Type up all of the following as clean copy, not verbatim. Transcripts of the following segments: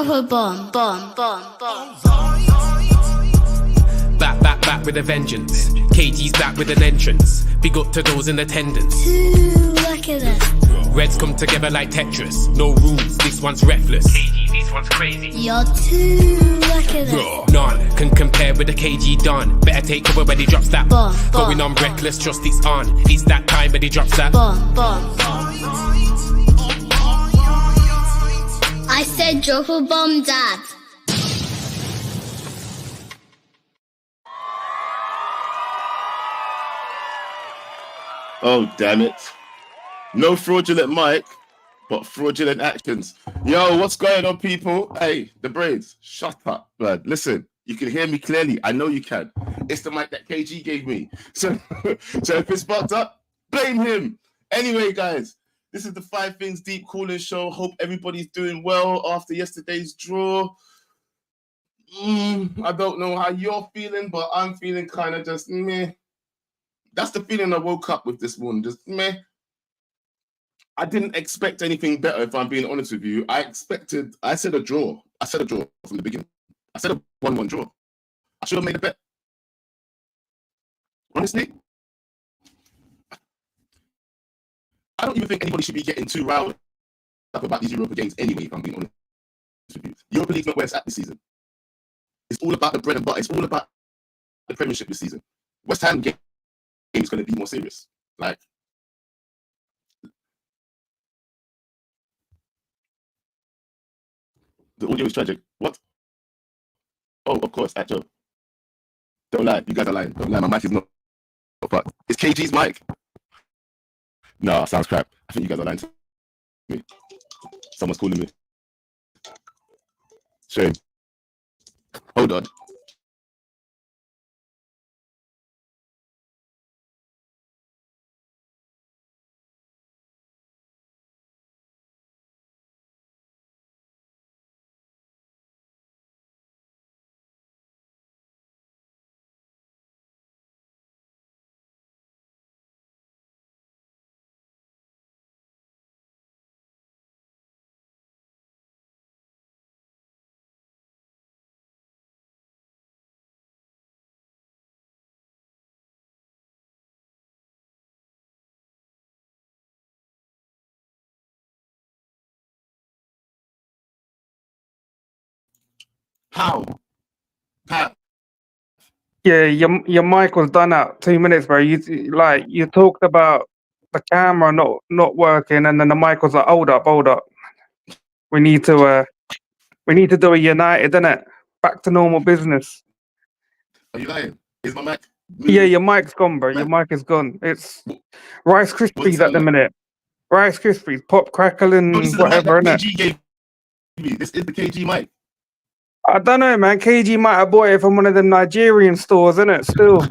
drop a bomb, bomb, bomb, bomb. Back with a vengeance. KG's back with an entrance. Big up to those in attendance. Look at that. Reds come together like Tetris. No rules, this one's reckless. KG, this one's crazy. You're too lucky that. None can compare with the KG Don. Better take cover when he drops that. Bomb, Going bomb, on reckless, trust it's on. It's that time when he drops that. bomb, bomb. I said drop a bomb, Dad. Oh, damn it. No fraudulent mic, but fraudulent actions. Yo, what's going on, people? Hey, the braids, shut up, man. Listen, you can hear me clearly. I know you can. It's the mic that KG gave me. So if it's fucked up, blame him. Anyway, guys, this is the 5 Things Deep Calling Show. Hope everybody's doing well after yesterday's draw. I don't know how you're feeling, but I'm feeling kind of just meh. That's the feeling I woke up with this morning, just meh. I didn't expect anything better, if I'm being honest with you. I said a draw. I said a draw from the beginning. I said a 1-1 draw. I should have made a bet. Honestly, I don't even think anybody should be getting too riled up about these Europa games anyway, if I'm being honest with you. Europa League's not where it's at this season. It's all about the bread and butter. It's all about the Premiership this season. West Ham game is going to be more serious. Like, the audio is tragic. What? Oh, of course, at Joe. Don't lie. You guys are lying. Don't lie. My mic is not but it's KG's mic. No, sounds crap. I think you guys are lying to me. Someone's calling me. Shame. Hold on. How? Yeah, your mic was done out 2 minutes, bro. You talked about the camera not working, and then the mic was like, hold up. We need to do a United, innit? Back to normal business. Are you lying? Is my mic? Yeah, your mic's gone, bro. Your mic is gone. It's Rice Krispies at the minute. Rice Krispies, pop, crackle, and whatever, innit? KG gave me. This is the KG mic. I don't know, man. KG might have bought it from one of them Nigerian stores, innit? Still.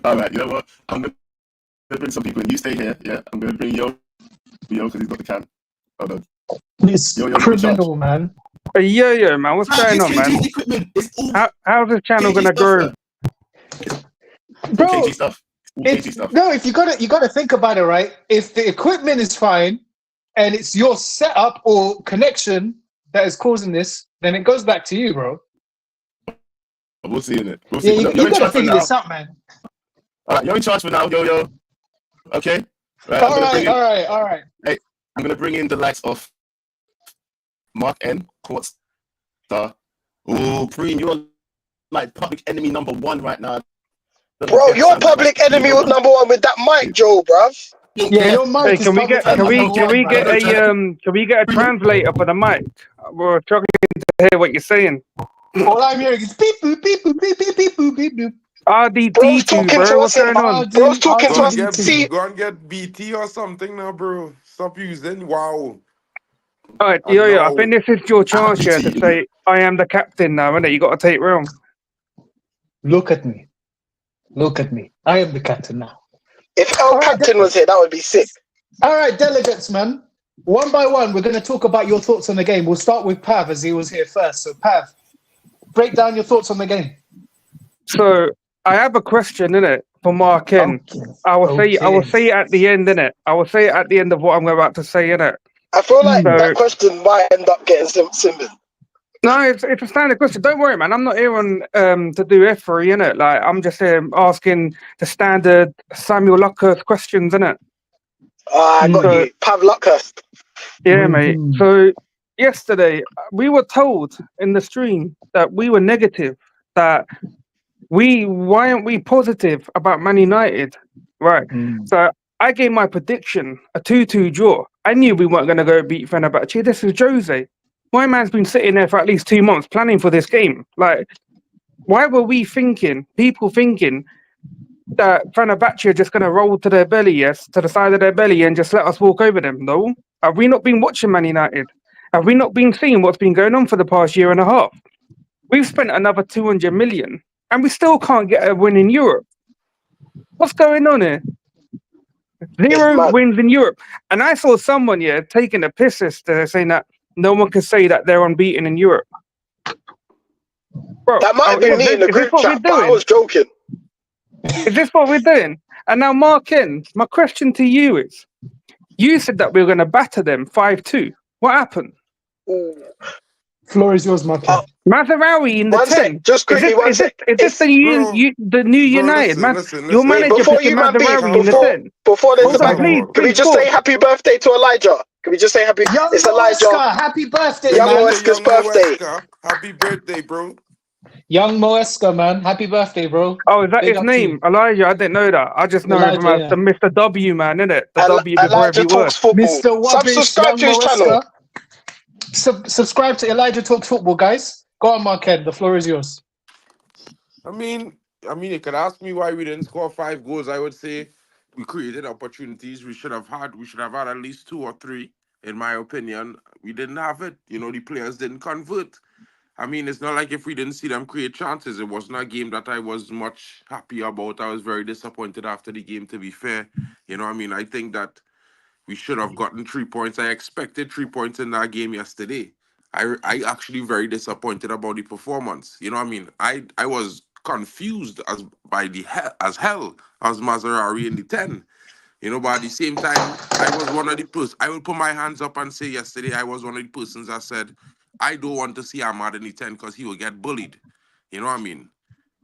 All right, you know what? I'm going to bring some people in. You stay here, yeah? I'm going to bring Yo, because he's got the can. Hold on. It's criminal, man. Yeah, man. What's going on, man? How's this channel going to grow? Bro, KG stuff. KG stuff. No, if you gotta think about it, right? If the equipment is fine and it's your setup or connection that is causing this, then it goes back to you, bro. We'll see in it. We'll Yeah, see. you gotta figure this out, man. All right, you're in charge for now, Yo. Okay. Right, All right. Hey, I'm gonna bring in the likes of Mark N, Court Star. Oh, Preem, you're like public enemy number 1 right now. Bro, you're public enemy number 1 with that mic, Joe, bruv. Yeah, your mic Hey, is can we get a translator for the mic? We're struggling to hear what you're saying. All I'm hearing is beep boop beep boop beep beep beep boop beep boop. RDT2, bro. What's going on? Bro's talking to us. See, Go and get BT or something now, bro. Stop using wow. All right, yo, I think this is your chance here to say, I am the captain now, innit? You got to take room. Look at me. I am the captain now. if our captain was here, that would be sick. All right, delegates, man. One by one, we're going to talk about your thoughts on the game. We'll start with Pav, as he was here first. So, Pav, break down your thoughts on the game. So, I have a question, innit, for Mark N. Okay. I will say it at the end, innit? I will say it at the end of what I'm about to say, innit? I feel like So that question might end up getting Simmons. no, it's a standard question. Don't worry, man. I'm not here on to do F3, innit? Like I'm just here asking the standard Samuel Luckhurst questions, innit? I got So you. Pavlokhurst. yeah, mate. So yesterday we were told in the stream that we were negative, that why aren't we positive about Man United? Right. So I gave my prediction a 2-2 draw. I knew we weren't going to go beat Fenerbahce. This is Jose. My man's been sitting there for at least 2 months planning for this game. Like, why were we people thinking that Fenerbahce are just going to roll to their belly, yes, to the side of their belly and just let us walk over them? No. Have we not been watching Man United? Have we not been seeing what's been going on for the past year and a half? We've spent another 200 million and we still can't get a win in Europe. What's going on here? It's 0 mad. wins in Europe. And I saw someone, taking a piss yesterday, saying that no one can say that they're unbeaten in Europe. Bro, That might have been me in the is this group what we're chat, but I doing? was joking. Is this what we're doing? And now, Mark N, my question to you is, you said that we were going to batter them 5-2. What happened? Ooh. Floor is yours, Mark. Mazarawi in the 10. 1 sec. Just quickly, 1 sec. Is this the Bro, new bro, United, man? listen. Your Wait, manager before picking you man beef, Mazarawi in the 10. before there's Hold a on, back, please, can we just pause. say happy birthday to Elijah? Can we just say happy? Young It's Moeska, Elijah. happy birthday, Young man. Moeska's birthday. Happy birthday, bro. Young Moeska, man. Happy birthday, bro. Oh, is that Big his up to you. name? Elijah? I didn't know that. I just know him Elijah, as yeah. the Mr. W man, innit? The W before Elijah every word. talks football. Mr. Wubbish, Subscribe Young to his channel. Moeska. Subscribe to Elijah Talks Football, guys. Go on, Mark Ed. The floor is yours. I mean, you could ask me why we didn't score 5 goals. I would say we created opportunities. We should have had at least 2 or 3. In my opinion, we didn't have it. The players didn't convert. I mean, it's not like if we didn't see them create chances. It wasn't a game that I was much happy about. I was very disappointed after the game, to be fair. I think that we should have gotten 3 points. I expected 3 points in that game yesterday. I actually very disappointed about the performance. I was confused as hell as Mazarari in the 10. But at the same time, I was one of the persons. I will put my hands up and say yesterday I was one of the persons that said I don't want to see Ahmad in the 10 because he will get bullied.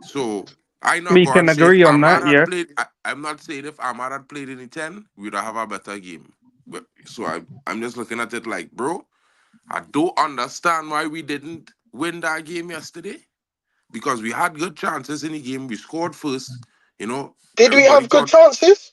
So I not We going can to say if agree on Ahmad that, had yeah. played. I'm not saying if Ahmad had played in the 10, we'd have a better game. But so I'm just looking at it like, bro, I don't understand why we didn't win that game yesterday. Because we had good chances in the game. We scored first. Did we have good chances?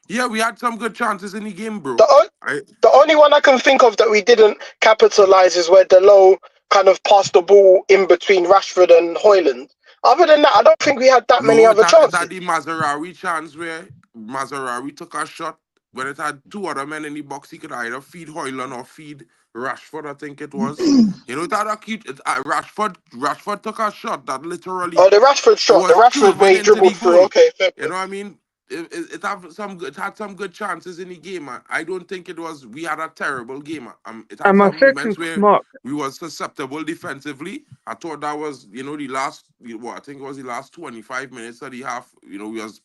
Yeah, we had some good chances in the game, bro. The only one I can think of that we didn't capitalize is where Delo kind of passed the ball in between Rashford and Hoyland. Other than that, I don't think we had that many other chances. It had the Mazarawi chance where Mazarawi took a shot when it had 2 other men in the box. He could either feed Hoyland or feed Rashford, I think it was. It had a cute... Rashford took a shot that literally... Oh, the Rashford shot. The Rashford where he dribbled through. Okay, fair. You know what I mean? It had some good chances in the game. I don't think we had a terrible game. It had And my some second moments where mark, we was susceptible defensively. I thought that was, the last, I think it was the last 25 minutes of the half. We was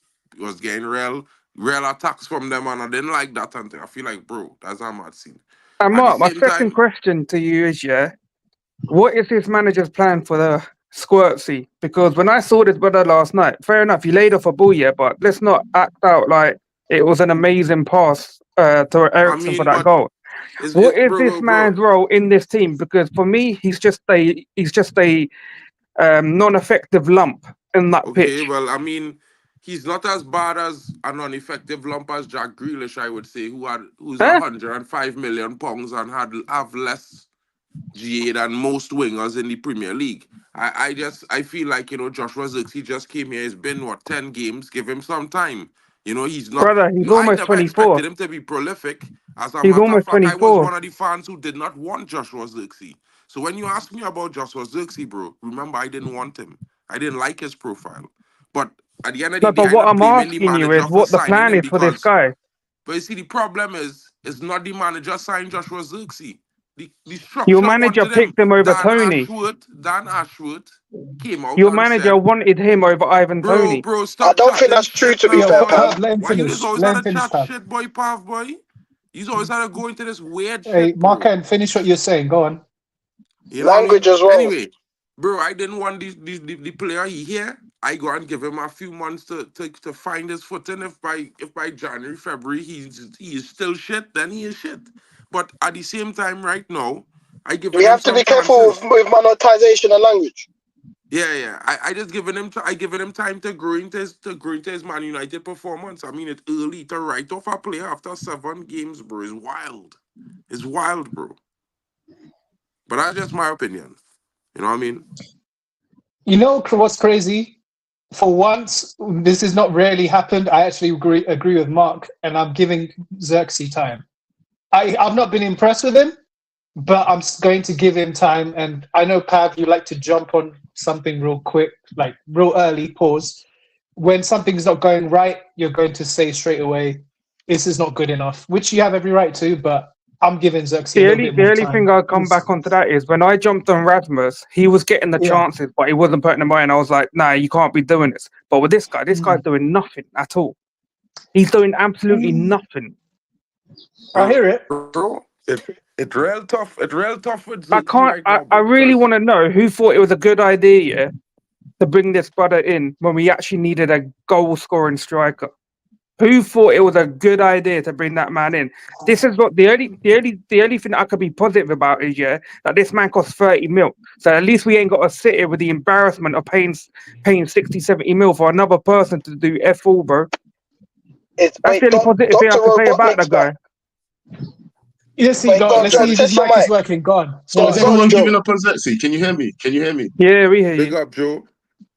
getting real attacks from them, and I didn't like that. And I feel like, bro, that's a mad scene. and At the Mark, my same second time, question to you is, what is this manager's plan for the squirtsy? Because when I saw this brother last night, fair enough, he laid off a ball, but let's not act out like it was an amazing pass to Ericsson for that goal. What is this man's role in this team? Because for me, he's just a non-effective lump in that pitch. Okay, well, he's not as bad as a non-effective lump as Jack Grealish, I would say, who's 105 million pounds and have less GA than most wingers in the Premier League. I feel like, Joshua Zirkzee just came here. He's been, 10 games? Give him some time. He's not... Brother, he's I almost never 24. expected him to be prolific. As a He's matter of almost fact, I was 24. one of the fans who did not want Joshua Zirkzee. So when you ask me about Joshua Zirkzee, bro, remember, I didn't want him. I didn't like his profile. But at the end of the No, day, but I'm what not I'm blaming the asking you manager is for what the signing plan him is for this because... guy. But you see, the problem is, it's not the manager signed Joshua Zirkzee. The structure Your manager wanted him. picked him over Dan Tony. Ashworth came out Your and manager said, wanted him over Ivan Tony. Bro, stop I don't think chatting that's true, shit to be now, fair, boy. Pav. Let him Why you finish. just always Let want him to finish, chat Pav. shit, boy, Pav, boy? He's always had to go into this weird Hey, shit, bro. Mark, finish what you're saying. Go on. You know what I Language mean? as well. Anyway, bro, I didn't want the player he here. I go and give him a few months to find his footing. If by January, February he is still shit, then he is shit. But at the same time, right now, I giving We him have to some be careful chances. with monetization of language. Yeah. I just giving him time to grow into his Man United performance. I mean, it's early to write off a player after 7 games, bro. It's wild. It's wild, bro. But that's just my opinion. You know what I mean? You know what's crazy? For once, this has not rarely happened. I actually agree with Mark, and I'm giving Xerxes time. I've not been impressed with him, but I'm going to give him time. And I know, Pav, you like to jump on something real quick, like real early, pause. When something's not going right, you're going to say straight away, this is not good enough, which you have every right to, but I'm giving Xerxes a little bit The more only time. thing I'll come back onto that is when I jumped on Rasmus, he was getting the chances, but he wasn't putting them away. And I was like, nah, you can't be doing this. But with this guy's doing nothing at all. He's doing absolutely nothing. I hear it. Bro, it's real tough. It's real tough with I Xerxes can't. right now, I bro. really want to know who thought it was a good idea to bring this brother in when we actually needed a goal-scoring striker. Who thought it was a good idea to bring that man in? This is what the only thing I could be positive about is that this man costs 30 mil. So at least we ain't got to sit here with the embarrassment of paying 60, 70 mil for another person to do F all, bro. That's the only positive thing I Dr. have to say about the Robotnik's guy. back. Let's see, Wait, go on, let's see John, if his test your mic is mic. working. Go on. So is Go on, everyone Joe. giving up on Xerxes? Can you hear me? Can you hear me? Yeah, we hear Big you. up, Joe.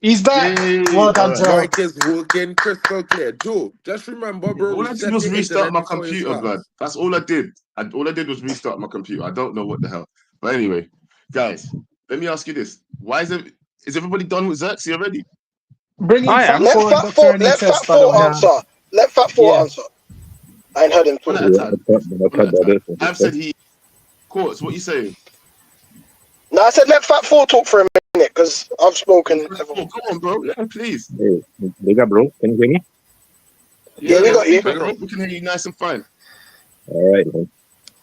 He's back. Yay. Well done, All right. Joe. Mike is working crystal clear. Joe, just remember, bro, All we I did set was your restart internet my before you computer, start. blood. That's all I did. All I did was restart my computer. I don't know what the hell. But anyway, guys, let me ask you this. Is everybody done with Xerxes already? Bring in I Fat am. Let Four and Fat Dr. Four, let Fat NHS, by the Four way. answer. Let Fat Four answer. I ain't heard him One talk. at a time. One at a time. I've said he. Courts, what you saying? No, I said let Fat Four talk for a minute because I've spoken. Come on, bro. Yeah, please. Hey, bigger bro, can you hear me? Yeah, we got you. We can hear you nice and fine. All right, man.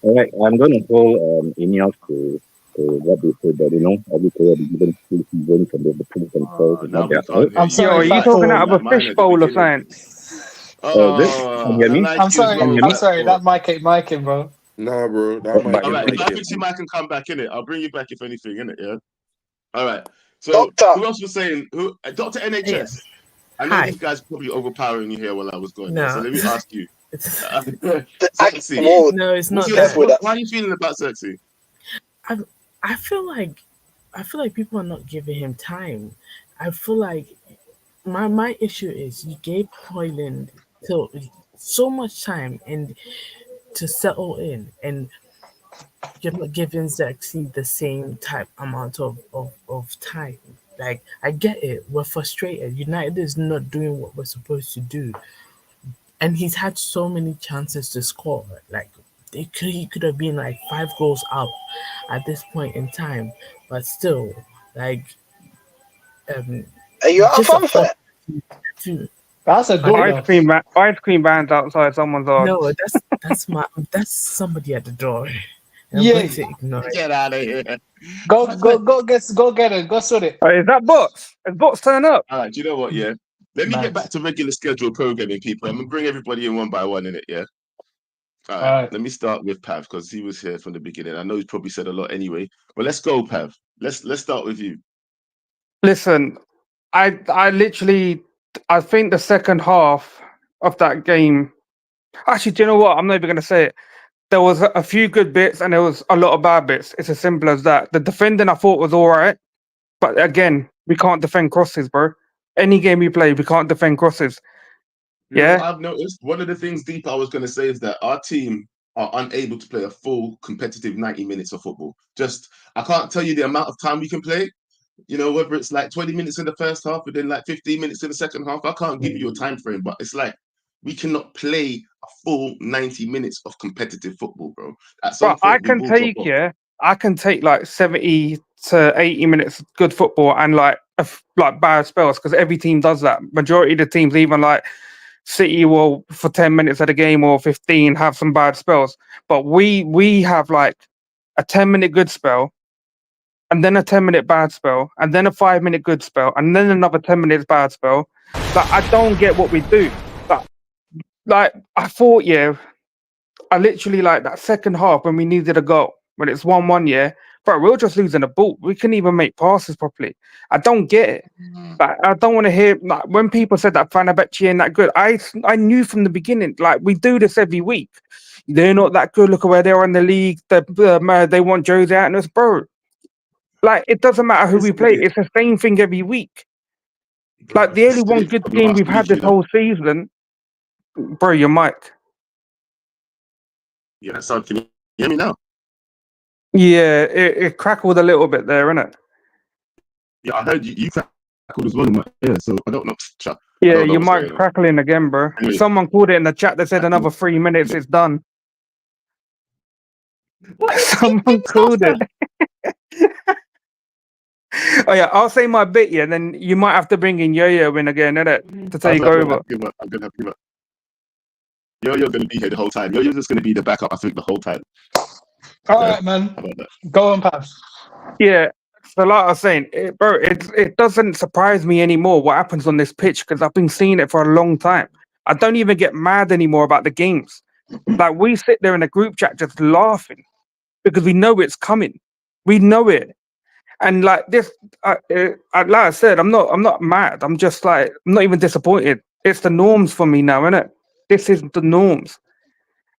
All right, I'm going to call Ineos to what they said that, every player be given 2 seasons and they prove themselves Now not we their can't fault. hear I'm you. sorry, Yo, are you Fat talking Four. out of a Like mine at the fishbowl or beginning. something? Oh, is it? Can you hear I me? like I'm you as sorry. well. I'm Fat sorry. Four. That mic ain't micing, bro. Nah, bro, that might But All get right, if Mike I in. fix your mic and come back in it, I'll bring you back if anything in it. Yeah. All right. So Doctor. who else was saying? Who? Dr. NHS. I know this guy's probably overpowering you here while I was going there. So let me ask you. Xerxes. Whoa, No, it's not be that. careful with that. How are you feeling about Xerxes? I feel like people are not giving him time. I feel like my issue is you gave Hoyland so much time and to settle in, and you're not giving Xerxes the same type amount of time. Like, I get it, we're frustrated. United is not doing what we're supposed to do, and he's had so many chances to score. Like, he could have been like 5 goals up at this point in time, but still, like, Are you out of just a fanfare? flop. To, That's a pardon? doorbell. Ice cream bands outside someone's arm. No, that's somebody at the door. And I'm Yeah. going to ignore it. Get out of here. Go get it. Go sort it. Is that bots? Has bots turn up? All right, do you know what? Yeah. Let me get Nice. back to regular scheduled programming, people. I'm gonna bring everybody in one by one in it, yeah. All right. All right. Let me start with Pav because he was here from the beginning. I know he's probably said a lot anyway, but let's go, Pav. Let's start with you. Listen, I literally, I think the second half of that game. Actually, do you know what? I'm not even going to say it. There was a few good bits and there was a lot of bad bits. It's as simple as that. The defending I thought was all right, but again, we can't defend crosses, bro. Any game we play, we can't defend crosses. You know Yeah. what I've noticed? One of the things deep I was going to say is that our team are unable to play a full competitive 90 minutes of football. I can't tell you the amount of time we can play. You know, whether it's like 20 minutes in the first half and then like 15 minutes in the second half, I can't give you a time frame, but it's like we cannot play a full 90 minutes of competitive football, bro. At some But I point, we can will drop off. I can take like 70 to 80 minutes good football and like bad spells because every team does that. Majority of the teams, even like City will for 10 minutes of the game or 15 have some bad spells, but we have like a 10-minute good spell, and then a 10-minute bad spell, and then a 5-minute good spell, and then another 10 minutes bad spell. Like I don't get what we do. Like I thought, yeah, I literally like that second half when we needed a goal, when it's 1-1, yeah. But we're just losing the ball. We couldn't even make passes properly. I don't get it. Like I don't want to hear like when people said that Fenerbahce ain't that good. I knew from the beginning. Like we do this every week. They're not that good. Look at where they are in the league. They want Jose out, and it's bro. Like it doesn't matter who we play. It's the same thing every week. Like the only one good game we've had this whole season, bro. Your mic. Yeah, so can you hear me now? Yeah, it crackled a little bit there, innit? Yeah, I heard you crackled as well in my ear, so I don't know. I Yeah, don't know your what's mic's going on. crackling again, bro. Anyway. Someone called it in the chat. They said another 3 minutes, it's done. What is Someone called it. Oh yeah, I'll say my bit, yeah, and then you might have to bring in Yo-Yo in again, innit? To take over. I'm gonna have to give up. Yo-Yo's gonna be here the whole time. Yo-Yo's just gonna be the backup, I think, the whole time. All right, man. How about that? Go on, Pav. Yeah. So like I was saying, it doesn't surprise me anymore what happens on this pitch because I've been seeing it for a long time. I don't even get mad anymore about the games. Like we sit there in a group chat just laughing because we know it's coming. We know it. And like this, like I said, I'm not mad. I'm just like, I'm not even disappointed. It's the norms for me now, innit? This is the norms.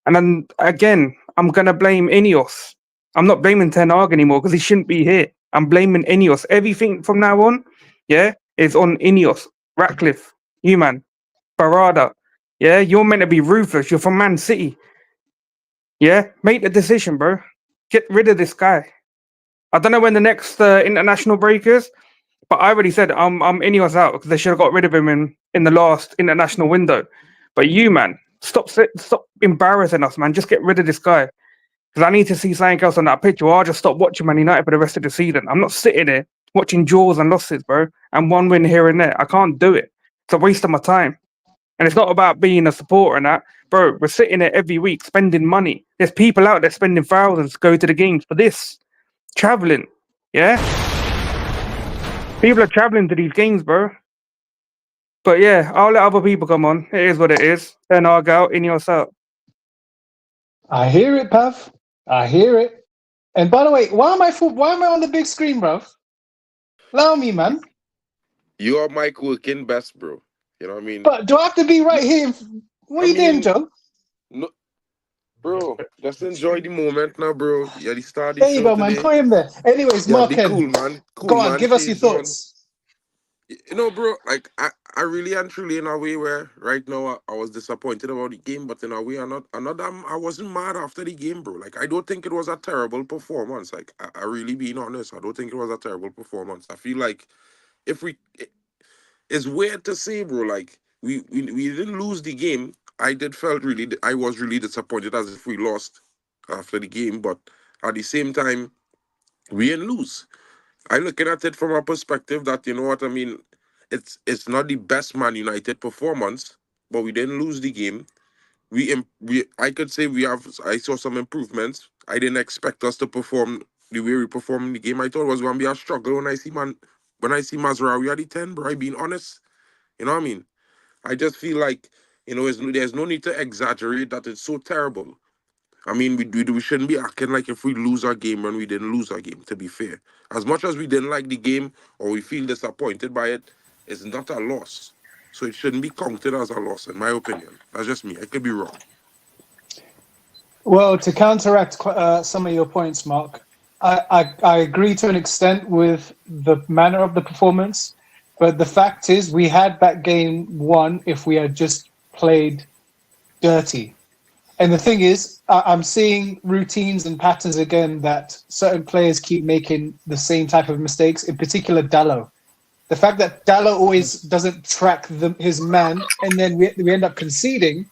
And then again, I'm gonna blame Ineos. I'm not blaming Ten Hag anymore because he shouldn't be here. I'm blaming Ineos. Everything from now on, yeah, is on Ineos, Ratcliffe, you man, Barada. Yeah, you're meant to be ruthless. You're from Man City. Yeah, make the decision, bro. Get rid of this guy. I don't know when the next international break is, but I already said I'm Ineos out because they should have got rid of him in the last international window. But you, man, stop embarrassing us, man. Just get rid of this guy. Because I need to see something else on that pitch, or I'll just stop watching Man United for the rest of the season. I'm not sitting there watching draws and losses, bro, and one win here and there. I can't do it. It's a waste of my time. And it's not about being a supporter and that. Bro, we're sitting there every week spending money. There's people out there spending thousands to go to the games for this. Traveling. Yeah? People are traveling to these games, bro. But yeah, I'll let other people come on. It is what it is. Then I'll go out, in yourself. I hear it, Pav. I hear it. And by the way, why am I on the big screen, bro? Allow me, man. You are Mike working best, bro. You know what I mean? But do I have to be right here? What are you doing, Joe? No, bro. Just enjoy the moment now, bro. Yeah, the start. There you go, man. Put him there. Anyways, Yeah, Mark, be cool, man. Cool, go on, man. give us your Shades on. thoughts. You know, bro, like I really and truly in a way where right now I was disappointed about the game, but in a way I wasn't mad after the game, bro. Like I don't think it was a terrible performance. Like I really being honest, I don't think it was a terrible performance. I feel like if we it's weird to say, bro, like we didn't lose the game. I was really disappointed as if we lost after the game, but at the same time, we didn't lose. I'm looking at it from a perspective that you know what I mean. It's not the best Man United performance, but we didn't lose the game. We I could say I saw some improvements. I didn't expect us to perform the way we performed in the game. I thought it was going to be a struggle when I see Mazraoui at the 10, bro. I being honest, you know what I mean. I just feel like you know there's no need to exaggerate that it's so terrible. I mean, we shouldn't be acting like if we lose our game when we didn't lose our game, to be fair. As much as we didn't like the game or we feel disappointed by it, it's not a loss. So it shouldn't be counted as a loss, in my opinion. That's just me. I could be wrong. Well, to counteract some of your points, Mark, I agree to an extent with the manner of the performance, but the fact is we had that game won if we had just played dirty. And the thing is, I'm seeing routines and patterns again that certain players keep making the same type of mistakes, in particular Dallo. The fact that Dallo always doesn't track his man and then we end up conceding,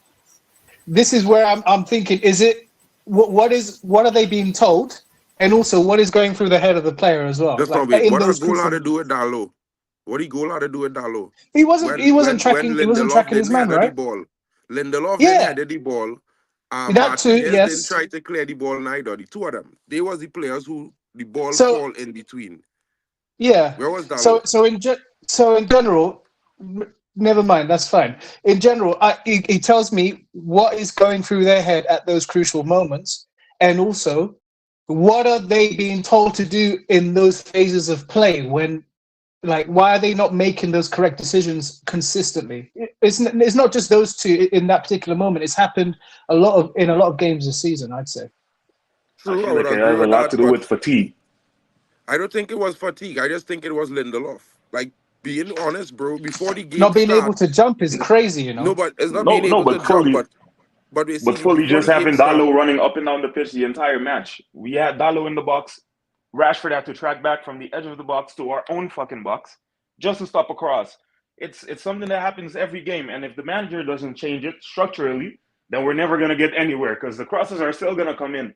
this is where I'm thinking, is it, what are they being told? And also, what is going through the head of the player as well? Just Like, wait. in What those a goal had to do with Dallo? What did goal had to do with Dallo? He wasn't tracking Lindelof his man, didn't right? have the ball. Lindelof Yeah. didn't head the ball. That too, Martinez yes. didn't try to clear the ball neither. The two of them. They was the players who the ball So- fall in between. Yeah. Where was that? So in general, never mind. That's fine. In general, he tells me what is going through their head at those crucial moments, and also what are they being told to do in those phases of play when, like, why are they not making those correct decisions consistently? It's not just those two in that particular moment. It's happened in a lot of games this season, I'd say. True, I I feel would like it agree has a with lot that, to do but with fatigue. I don't think it was fatigue. I just think it was Lindelof. Like, being honest, bro, before the game Not being able started, to jump is crazy, you know. no, but it's not being able to But jump, fully, but we but see fully before just the game having started. Dalo running up and down the pitch the entire match. We had Dalo in the box. Rashford had to track back from the edge of the box to our own fucking box just to stop a cross. It's something that happens every game, and if the manager doesn't change it structurally, then we're never gonna get anywhere because the crosses are still gonna come in.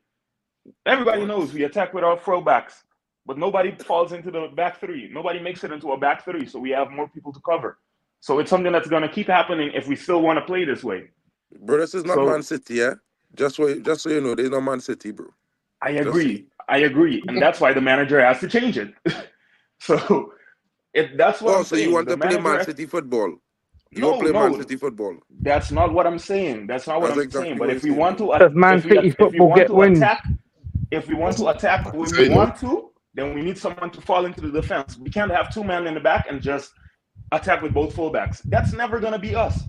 Everybody knows we attack with our throwbacks, but nobody falls into the back three. Nobody makes it into a back three, so we have more people to cover. So it's something that's gonna keep happening if we still want to play this way. Bro, this is not So- Man City, yeah? Just so you know, there's no Man City, bro. I agree, and that's why the manager has to change it. So that's what I'm So saying. you want The to play manager Man has- City football? You No, want to play no. Man City football? That's not what I'm saying. That's not what That's I'm exactly saying. what But you're if we saying, want bro. to, Does Man if we, City if we football want get to wins? attack, if we want to attack when we Say no. want to, then we need someone to fall into the defense. We can't have two men in the back and just attack with both fullbacks. That's never gonna be us.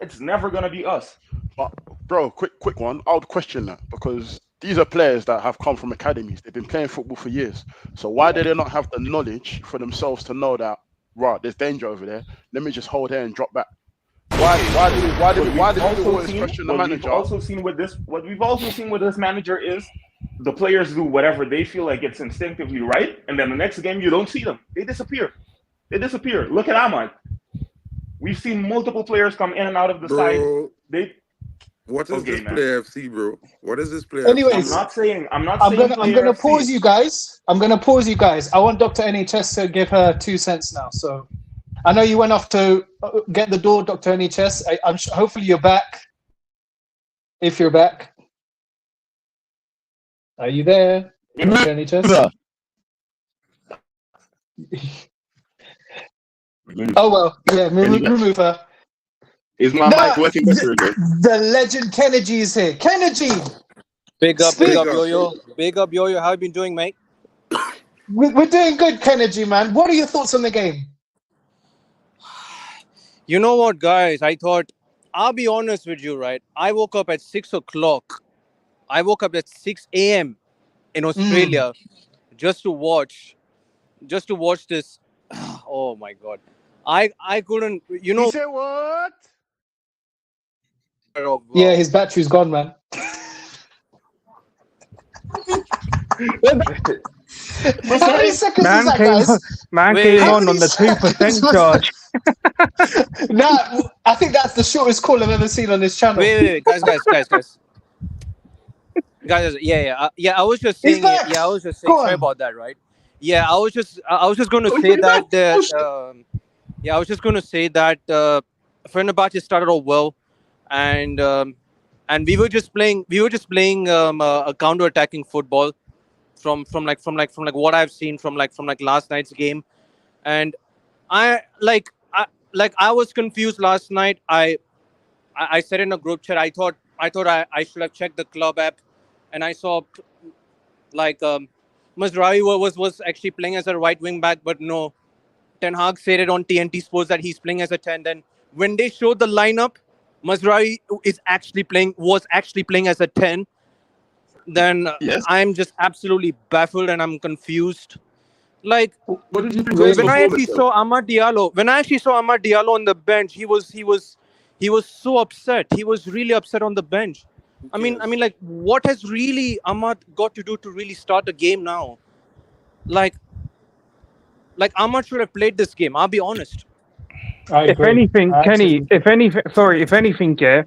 It's never gonna be us. But bro, quick one. I would question that because these are players that have come from academies. They've been playing football for years. So why do they not have the knowledge for themselves to know that, right, there's danger over there. Let me just hold here and drop back. Why do we always question the manager? What we've also seen with this manager is the players do whatever they feel like it's instinctively right, and then the next game you don't see them. They disappear. Look at Ahmad. We've seen multiple players come in and out of the Bro, side. what is Okay, this man. player FC, bro? What is this player? Anyways, I'm not I'm saying gonna player pause FC. you guys. I want Dr. NHS to give her 2 cents now. So I know you went off to get the door, Dr. NHS. Hopefully you're back. If you're back, are you there, Dr. NHS? Oh well, yeah. Remove her. Is my mic working better again? The legend Kennedy is here. Kennedy, Big up, Speak. Yo-Yo. Big up, Yo-Yo. How you been doing, mate? we're doing good, Kennedy, man. What are your thoughts on the game? You know what, guys? I'll be honest with you, right? I woke up at 6 o'clock. I woke up at 6 a.m. in Australia just to watch this. Oh my God. I couldn't, you know. You say what? Yeah, his battery's gone, man. How many seconds is that, guys? Man Wait, came how on the 2% charge. Nah, I think that's the shortest call I've ever seen on this channel. Wait, guys. Guys, yeah. I was just He's saying, back. I was just saying, Go sorry on. about that, right? Yeah, I was just going to say that. I was just going to say that Fenerbahce started off well, and we were just playing a counter-attacking football from what I've seen from last night's game, and I was confused last night. I said in a group chat, I thought I should have checked the club app, and I saw Mazraoui was actually playing as a right wing back, but no, Ten Hag said it on TNT Sports that he's playing as a 10. Then when they showed the lineup, Mazraoui was actually playing as a 10. Then Yes. I'm just absolutely baffled and I'm confused. Like, What did you think of his when I performance? actually saw Amad Diallo on the bench, he was so upset. He was really upset on the bench. I mean, like, what has really Amad got to do to really start a game now? Like Ahmad should have played this game. I'll be honest. If anything, Kenny, if anything, yeah,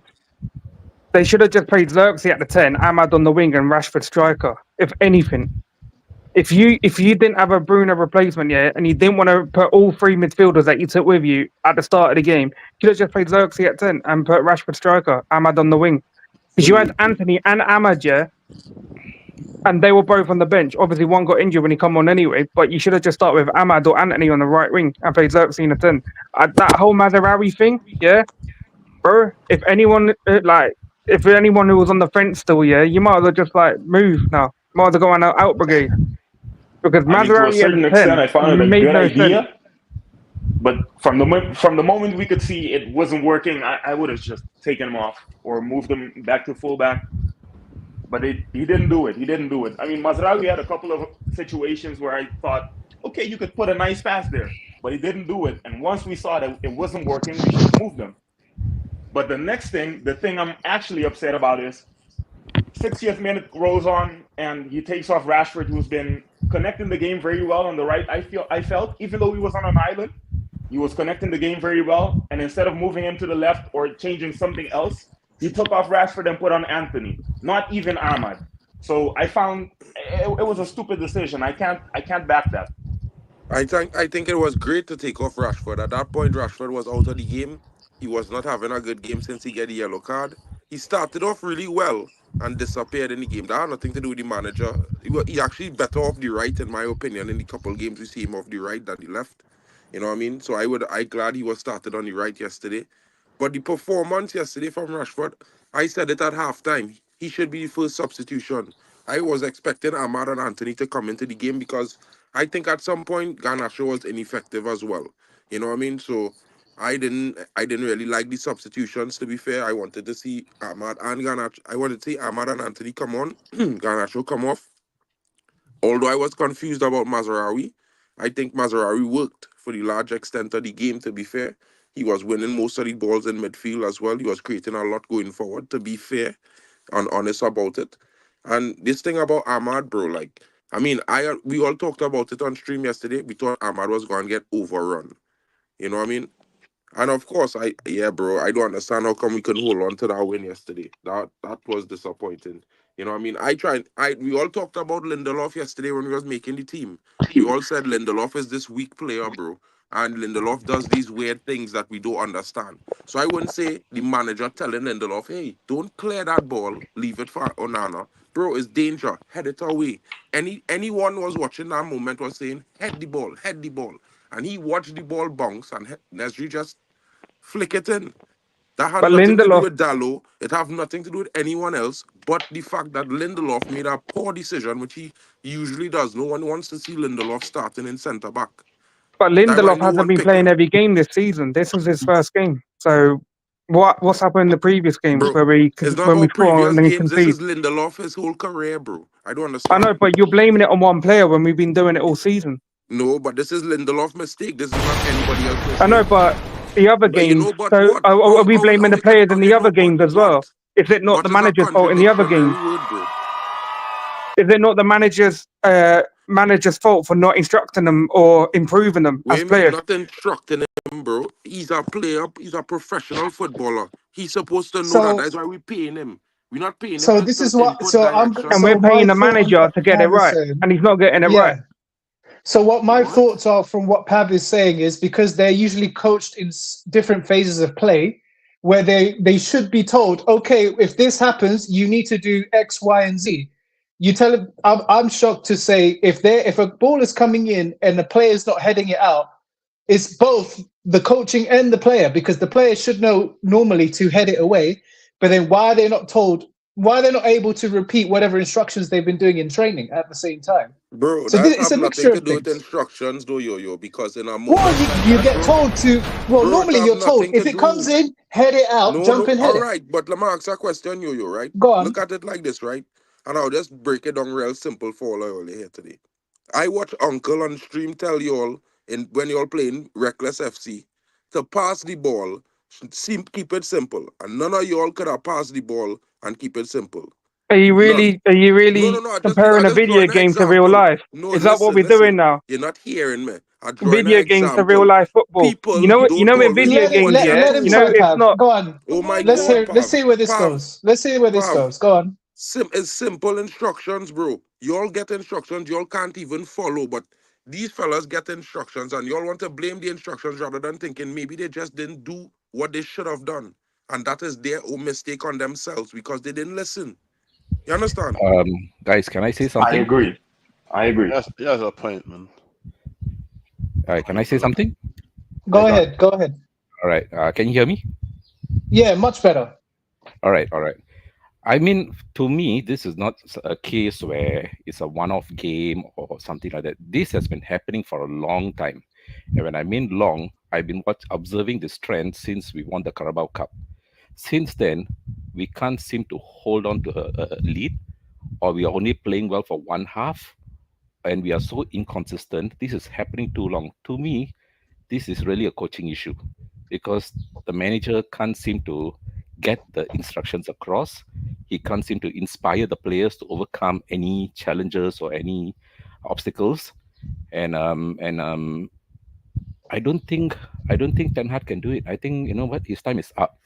they should have just played Xerxes at the 10, Ahmad on the wing, and Rashford striker. If anything. if you didn't have a Bruno replacement yet, and you didn't want to put all three midfielders that you took with you at the start of the game, you could have just played Xerxes at 10 and put Rashford striker, Ahmad on the wing. Because you had Anthony and Ahmad, yeah, and they were both on the bench. Obviously, one got injured when he come on anyway, but you should have just started with Ahmad or Anthony on the right wing and played Xerxes in the 10. That whole Mazarawi thing, yeah, bro, if anyone who was on the fence still, yeah, you might as well just like move now. Might as well go on out brigade. Because I mean, to a Mazarawi certain at extent, 10 I found it a made good no sense. idea. But from the moment we could see it wasn't working, I would have just taken him off or moved him back to fullback. But he didn't do it. He didn't do it. I mean, Mazraoui had a couple of situations where I thought, okay, you could put a nice pass there, but he didn't do it. And once we saw that it wasn't working, we should have moved him. But the thing I'm actually upset about is 60th minute rolls on and he takes off Rashford, who's been connecting the game very well on the right. I felt even though he was on an island, he was connecting the game very well. And instead of moving him to the left or changing something else, he took off Rashford and put on Anthony, not even Ahmad. So I found it was a stupid decision. I can't back that. I think it was great to take off Rashford. At that point, Rashford was out of the game. He was not having a good game since he got the yellow card. He started off really well and disappeared in the game. That had nothing to do with the manager. He actually better off the right, in my opinion. In the couple games we see him off the right than the left. You know what I mean? So I glad he was started on the right yesterday. But the performance yesterday from Rashford, I said it at halftime. He should be the first substitution. I was expecting Ahmad and Anthony to come into the game because I think at some point Garnacho was ineffective as well. You know what I mean? So I didn't really like the substitutions, to be fair. I wanted to see Ahmad and Garnacho. I wanted to see Ahmad and Anthony come on, Garnacho come off. Although I was confused about Mazraoui, I think Mazraoui worked for the large extent of the game, to be fair. He was winning most of the balls in midfield as well. He was creating a lot going forward, to be fair and honest about it. And this thing about Ahmad, bro, like, I mean, we all talked about it on stream yesterday. We thought Ahmad was going to get overrun. You know what I mean? And of course, bro, I don't understand how come we couldn't hold on to that win yesterday. That was disappointing. You know what I mean? We all talked about Lindelof yesterday when we was making the team. We all said Lindelof is this weak player, bro. And Lindelof does these weird things that we don't understand. So I wouldn't say the manager telling Lindelof, hey, don't clear that ball, leave it for Onana. Bro, it's danger. Head it away. Anyone was watching that moment was saying, head the ball, head the ball. And he watched the ball bounce and Nesri just flick it in. That had But nothing to do Lindelof, with Dallo. It have nothing to do with anyone else, but the fact that Lindelof made a poor decision, which he usually does. No one wants to see Lindelof starting in centre back. but That's why Lindelof no hasn't one been picked playing him. every game this season. This was his first game. So what's happened in the previous games Bro, where we it's not when we about score and previous then games. This concede? is Lindelof, his whole career, bro. I don't I know, understand. but you're blaming it on one player when we've been doing it all season. No, but this is Lindelof's mistake. This is not anybody else's mistake. I know, but the other But you games. know, but So what? are we blaming the players in the other games as well? What? Is it not What the is a manager's fault in the other games? contradictory word, bro? Is it not the manager's fault for not instructing them or improving them as Wait a minute, players? not instructing him, bro. He's a player. He's a professional footballer. He's supposed to know that. So That's why we're paying him. We're not paying him so to, this to is what input so I'm direction. And we're so my paying the thought on manager what to get it Pav is right, saying. and he's not getting it right. Yeah. So what my What? thoughts are from what Pav is saying is because they're usually coached in different phases of play, where they should be told, okay, if this happens, you need to do X, Y, and Z. You tell him. I'm shocked to say if a ball is coming in and the player is not heading it out, it's both the coaching and the player because the player should know normally to head it away. But then why are they not told? Why they're not able to repeat whatever instructions they've been doing in training at the same time? Bro, So that it's have a nothing mixture to of do with things. instructions, though, yo. Because in a Well, moment like you that, get bro, told to. Well, it normally have you're told nothing if to it comes do. in, head it out, jump No, and head all it. right. But let me ask a question, yo, right? Go on. Look at it like this, right? And I'll just break it down real simple for all of you here today. I watch Uncle on stream tell y'all when y'all playing Reckless FC to pass the ball, keep it simple. And none of y'all could have passed the ball and keep it simple. Are you None. really No. I comparing a just video drawing an game to real example. life? No, Is that what we're listen. doing now? You're not hearing me. I'm drawing an Video games to real example. life football. People You don't know in always video know what games, they are yeah. Let him You know try, told. it's Pav. not. Go on. Oh my Let's God, hear. Let's Pav. see where this Pav. goes. Let's see where this Pav. goes. Go on. It's simple instructions, bro. y'all get instructions, y'all can't even follow, but these fellas get instructions and y'all want to blame the instructions rather than thinking maybe they just didn't do what they should have done. And that is their own mistake on themselves because they didn't listen. You understand? Guys, can I say I something? agree. I agree. He has a point, man. All right, can I say something? Go Yeah, ahead. Go ahead. All right, can you hear me? Yeah, much better. All right, all right. I mean, to me, this is not a case where it's a one-off game or something like that. This has been happening for a long time. And when I mean long, I've been observing this trend since we won the Carabao Cup. Since then, we can't seem to hold on to a lead, or we are only playing well for one half, and we are so inconsistent. This is happening too long. To me, this is really a coaching issue because the manager can't seem to get the instructions across. He can't seem to inspire the players to overcome any challenges or any obstacles. And I don't think Ten Hag can do it. I think you know what, his time is up.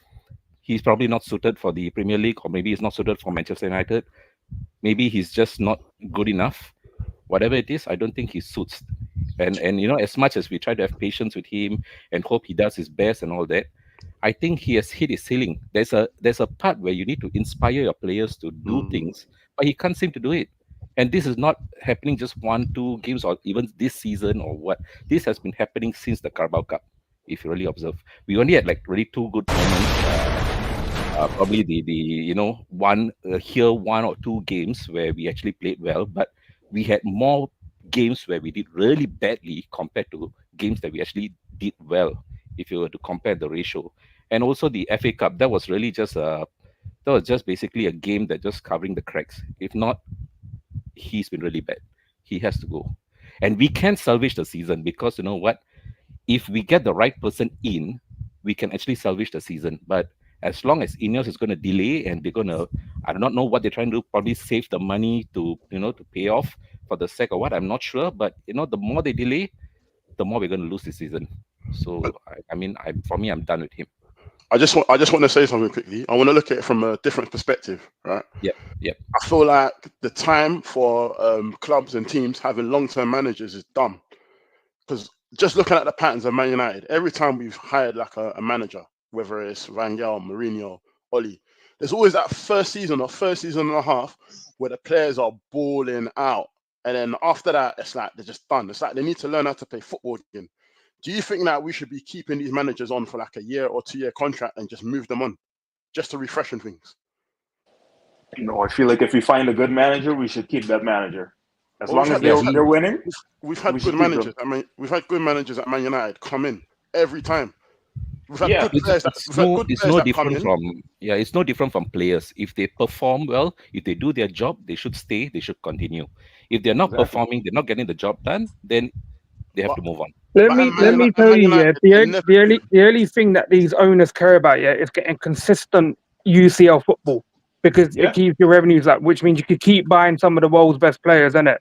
He's probably not suited for the Premier League, or maybe he's not suited for Manchester United. Maybe he's just not good enough. Whatever it is, I don't think he suits. And you know, as much as we try to have patience with him and hope he does his best and all that, I think he has hit his ceiling. There's a part where you need to inspire your players to do things, but he can't seem to do it. And this is not happening just one, two games, or even this season or what. This has been happening since the Carabao Cup. If you really observe, we only had like really two good moments. Probably the one or two games where we actually played well, but we had more games where we did really badly compared to games that we actually did well. If you were to compare the ratio, and also the FA Cup, that was just basically a game that just covering the cracks. If not, he's been really bad. He has to go, and we can salvage the season because you know what? If we get the right person in, we can actually salvage the season. But as long as Ineos is going to delay and they're going to, I do not know what they're trying to do, probably save the money to, to pay off for the sake of what, I'm not sure. But, the more they delay, the more we're going to lose this season. So, for me, I'm done with him. I just want to say something quickly. I want to look at it from a different perspective, right? Yep. I feel like the time for clubs and teams having long-term managers is done. Because just looking at the patterns of Man United, every time we've hired like a manager, whether it's Van Gaal, Mourinho, Oli, there's always that first season or first season and a half where the players are balling out. And then after that, it's like they're just done. It's like they need to learn how to play football again. Do you think that we should be keeping these managers on for like a year or 2 year contract and just move them on just to refreshen things? No, I feel like if we find a good manager, we should keep that manager. As long as they're winning, we've had good managers. We've had good managers at Man United come in every time. We've had good players. It's no different from players. If they perform well, if they do their job, they should stay. They should continue. If they're not performing, they're not getting the job done, then they have to move on. Let me tell you, the only thing that these owners care about, is getting consistent UCL football because it keeps your revenues up, which means you could keep buying some of the world's best players, isn't it?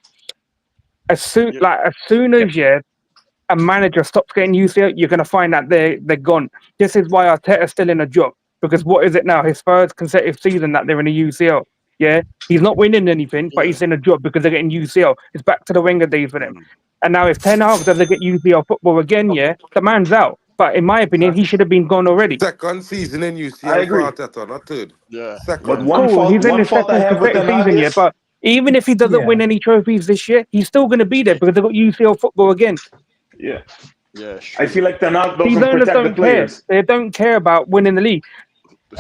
As soon as a manager stops getting UCL, you're gonna find that they're gone. This is why Arteta's still in a job, because what is it now? His third consecutive season that they're in a UCL. Yeah, he's not winning anything, but he's in a job because they're getting UCL. It's back to the Wenger days for them. And now if Ten Hag doesn't get UCL football again, the man's out. But in my opinion, he should have been gone already. Second season in UCL I agree. for Arteta, not third. Yeah. Second. But one fault he's in his I second have with Ten consecutive Hag season, is, but even if he doesn't win any trophies this year, he's still going to be there because they've got UCL football again. Yeah. Sure. I feel like Ten Hag These doesn't owners protect the don't care. players. They don't care about winning the league.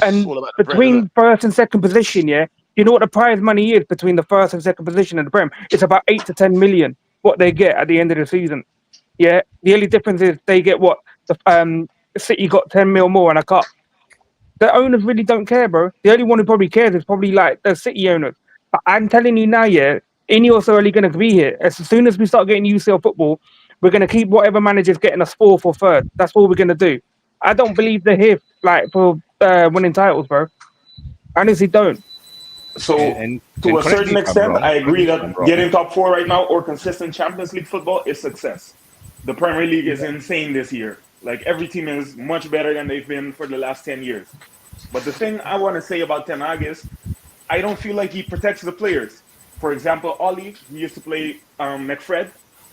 And between first and second position, you know what the prize money is between the first and second position in the Prem? It's about 8 to 10 million what they get at the end of the season. Yeah, the only difference is they get what the City got 10 mil more in a cup. The owners really don't care, bro. The only one who probably cares is probably like the City owners. But I'm telling you now, Ineos are only going to be here. As soon as we start getting UCL football, we're going to keep whatever manager's getting us fourth or third. That's all we're going to do. I don't believe they're here like for winning titles, bro. I honestly don't. So, to a certain extent, I agree that getting top four right now or consistent Champions League football is success. The Premier League is insane this year. Like, every team is much better than they've been for the last 10 years. But the thing I want to say about Ten Hag is, I don't feel like he protects the players. For example, Ollie, he used to play McFred,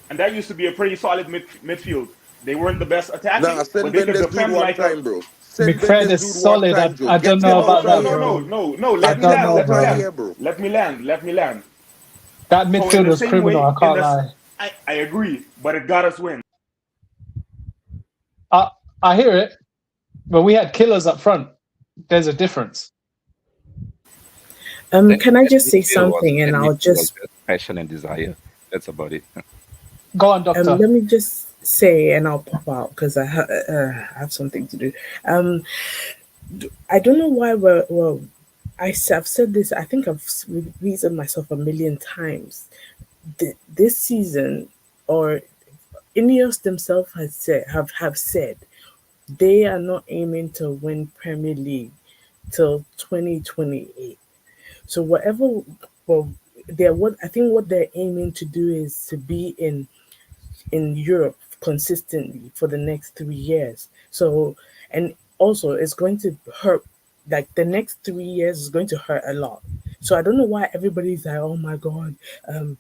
and that used to be a pretty solid midfield. They weren't the best attacking, Nah, but send they could Bendes dude defend one like a. time, bro. Send McFred Bendes is dude one solid. time, Joe. I don't Get know him No, about out no, of that, no, here, no, bro. bro. no. I Let me don't land. know, Let Get me out of bro. land. here, bro. Let me land. Let me land. That So in midfield the was same criminal. way, I can't lie. I agree, but it got us win. I hear it, but we had killers up front. There's a difference. Can I just say Midfield something, and that I'll midfield was just just passion and desire. That's about it. Go on, doctor. let me just say, and I'll pop out because I have something to do. I don't know why I've said this. I think I've reasoned myself a million times. This season, or Ineos themselves have said they are not aiming to win Premier League till 2028. So whatever, well, I think what they're aiming to do is to be in Europe consistently for the next 3 years. So, and also it's going to hurt. Like the next 3 years is going to hurt a lot. So I don't know why everybody's like, oh my god, um,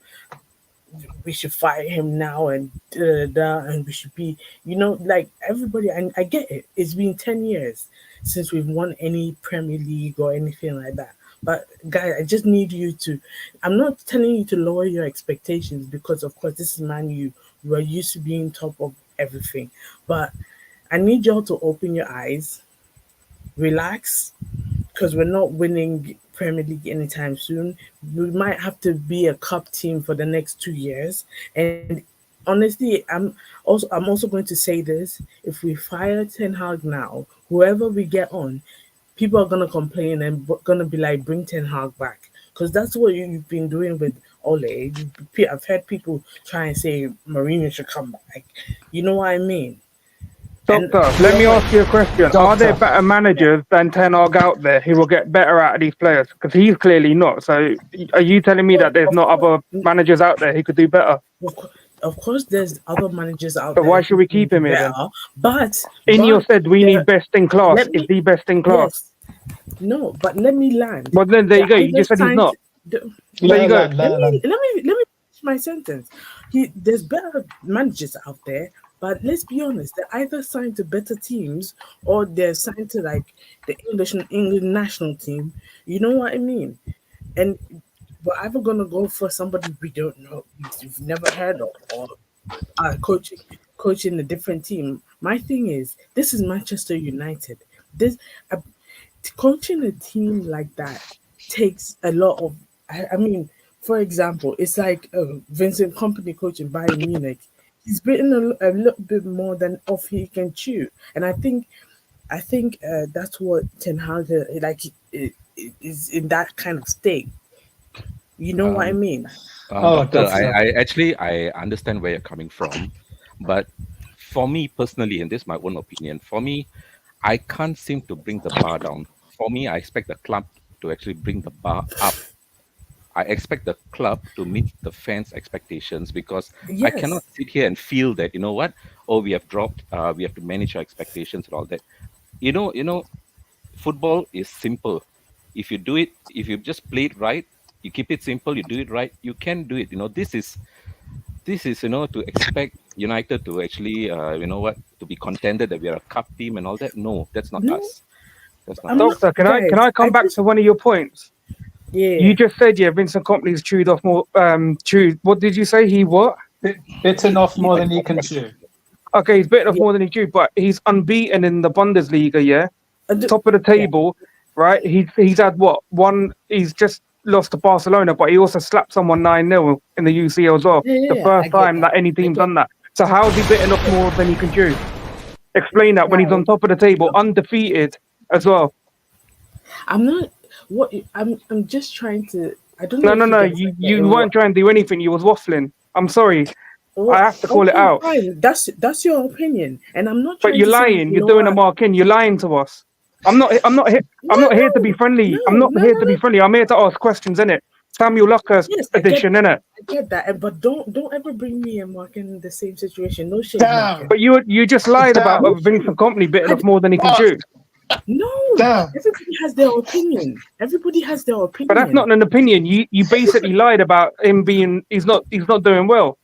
we should fire him now and and we should be, like everybody. And I get it. It's been 10 years since we've won any Premier League or anything like that. But guys, I just need you to. I'm not telling you to lower your expectations because, of course, this is Man U. We're used to being top of everything, but I need y'all to open your eyes, relax, because we're not winning Premier League anytime soon. We might have to be a cup team for the next 2 years. And honestly, I'm also going to say this: if we fire Ten Hag now, whoever we get on, people are gonna complain and gonna be like, bring Ten Hag back. Because that's what you've been doing with Ole. I've heard people try and say Mourinho should come back. You know what I mean? And Doctor, let me ask you a question. Are there better managers than Ten Hag out there who will get better out of these players? Because he's clearly not. So are you telling me that there's not other managers out there who could do better? Of course, there's other managers out So there why who should we can keep do him here then? better. But Ineos said we need best in class. let Is me he best in class? yes, no, but let me land. Well, then there you go. They're You either just said he's signed. not. There you go. Let me finish my sentence. There's better managers out there, but let's be honest. They're either signed to better teams or they're signed to like the English national team. You know what I mean? And we're either gonna go for somebody we don't know, we've never heard of, or coaching a different team. My thing is, this is Manchester United. This uh, coaching a team like that takes a lot of. I mean, for example, it's like Vincent Company coaching Bayern Munich. He's bitten a little bit more than off he can chew, and I think that's what Ten Hag is in that kind of state. You know what I mean? Doctor, I understand where you're coming from, but for me personally, and this is my own opinion, for me, I can't seem to bring the bar down. For me, I expect the club to actually bring the bar up. I expect the club to meet the fans' expectations because I cannot Yes. sit here and feel that, you know what, oh, we have dropped, we have to manage our expectations and all that. Football is simple. If you do it, if you just play it right, you keep it simple, you do it right, you can do it. This is to expect United to actually to be contended that we are a cup team and all that. No, that's not No, us. That's not I'm us. not, Doctor, can I come back to one of your points? Yeah. You just said Vincent Company's chewed off more. Chewed. What did you say? He what? Bitten off more than he can chew. Okay, he's bitten off more than he chewed, but he's unbeaten in the Bundesliga. Yeah, top of the table, right? He's had what one? He's just lost to Barcelona, but he also slapped someone 9-0 in the UCL as well. The first time that any team's done that. So how's he bitten off more than he can chew? Explain that when he's on top of the table, undefeated as well. I'm not. What I'm just trying to. I don't know. No. You weren't trying to do anything. You was waffling. I'm sorry. I have to call it out. Fine. That's your opinion, and I'm not. But you're lying. You're doing a mark in. You're lying to us. I'm not here to be friendly. I'm not here to be friendly. I'm here to ask questions, innit? Samuel Locker's edition, innit? I get that, but don't ever bring me and Mark in the same situation. No shade, Damn. But you just lied about Vincent Company bitten off more than he can chew. No, Damn. everybody has their opinion. Everybody has their opinion. But that's not an opinion. You basically lied about him being he's not doing well.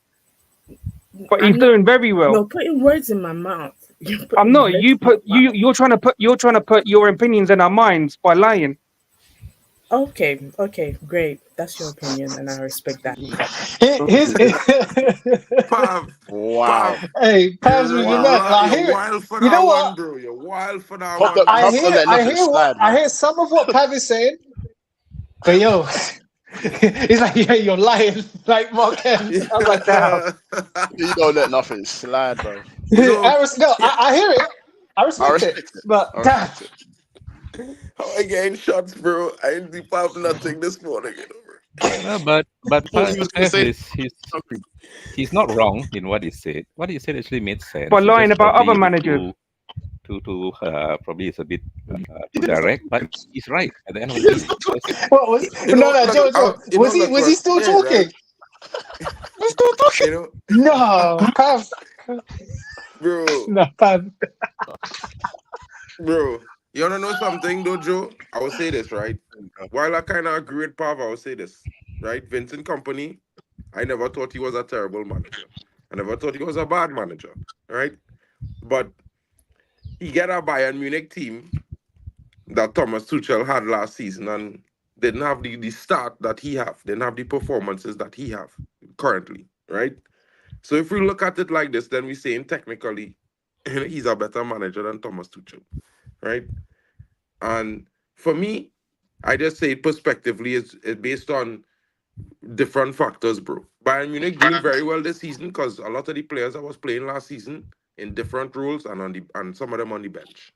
But he's doing very well. You're putting words in my mouth. I'm not. You're trying to put your opinions in our minds by lying. Okay, great. That's your opinion, and I respect that. Wow. Hey, Pam's with your man. I You're hear it. wild for You that know one, what? bro. You're wild for that Pop one. the- I Pop the hear, let I nothing hear slide, what I man. hear. Some of what Pav is saying, but yo, he's like, yeah, you're lying, like Mark Hens. I was like, damn. You don't let nothing slide, bro. I hear it. I respect it. But I damn. respect it. How I getting shots, bro? I ain't deep have nothing this morning. But Thought you was gonna say he's not wrong in what he said. What he said actually made sense. By He lying just about other probably managers. probably is a bit too direct, but he's right at the end of the day. What was? Joe. Was he still talking? He's still talking. You know, No, Pav. bro. No, Pav. Bro, you wanna know something though, Joe? I will say this, right? While I kind of agree with Pav, I will say this, right? Vincent Company, I never thought he was a terrible manager. I never thought he was a bad manager, right? But he got a Bayern Munich team that Thomas Tuchel had last season and didn't have the start that he have, didn't have the performances that he have currently, right? So if we look at it like this, then we're saying technically he's a better manager than Thomas Tuchel, right? And for me, I just say it prospectively is based on different factors, bro. Bayern Munich doing very well this season because a lot of the players that was playing last season in different roles and some of them on the bench.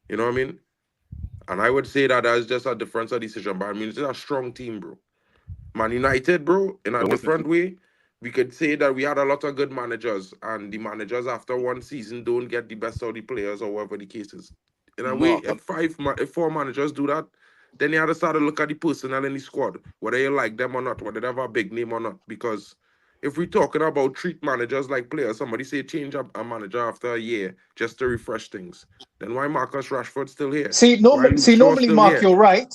You know what I mean? And I would say that that's just a difference of decision. Bayern Munich is a strong team, bro. Man United, bro, in a different way, we could say that we had a lot of good managers, and the managers after one season don't get the best of the players or whatever the case is. In a way, if four managers do that, then you have to start to look at the personnel in the squad, whether you like them or not, whether they have a big name or not. Because if we're talking about treat managers like players, somebody say change up a manager after a year just to refresh things, then why Marcus Rashford still here? Why Luke Shaw Normally, still Mark, here? you're right.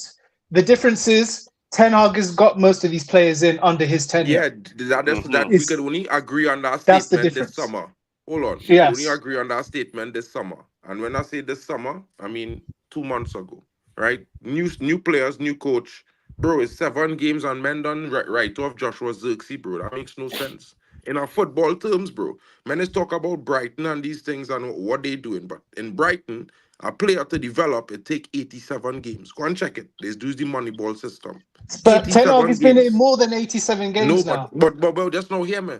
The difference is Ten Hag has got most of these players in under his tenure. Yeah, that we could only agree on that That's the statement this difference. summer. Hold on. We Yes. could only agree on that statement this summer. And when I say this summer, I mean 2 months ago. Right? New players, new coach. Bro, it's 7 games on men done right off Joshua Zirkzee, bro. That makes no sense. In our football terms, bro. Men is talk about Brighton and these things and what they doing. But in Brighton, a player to develop, it take 87 games. Go and check it. They use the Moneyball system. But Ten Hag has been games. in more than 87 games now. But just now hear me.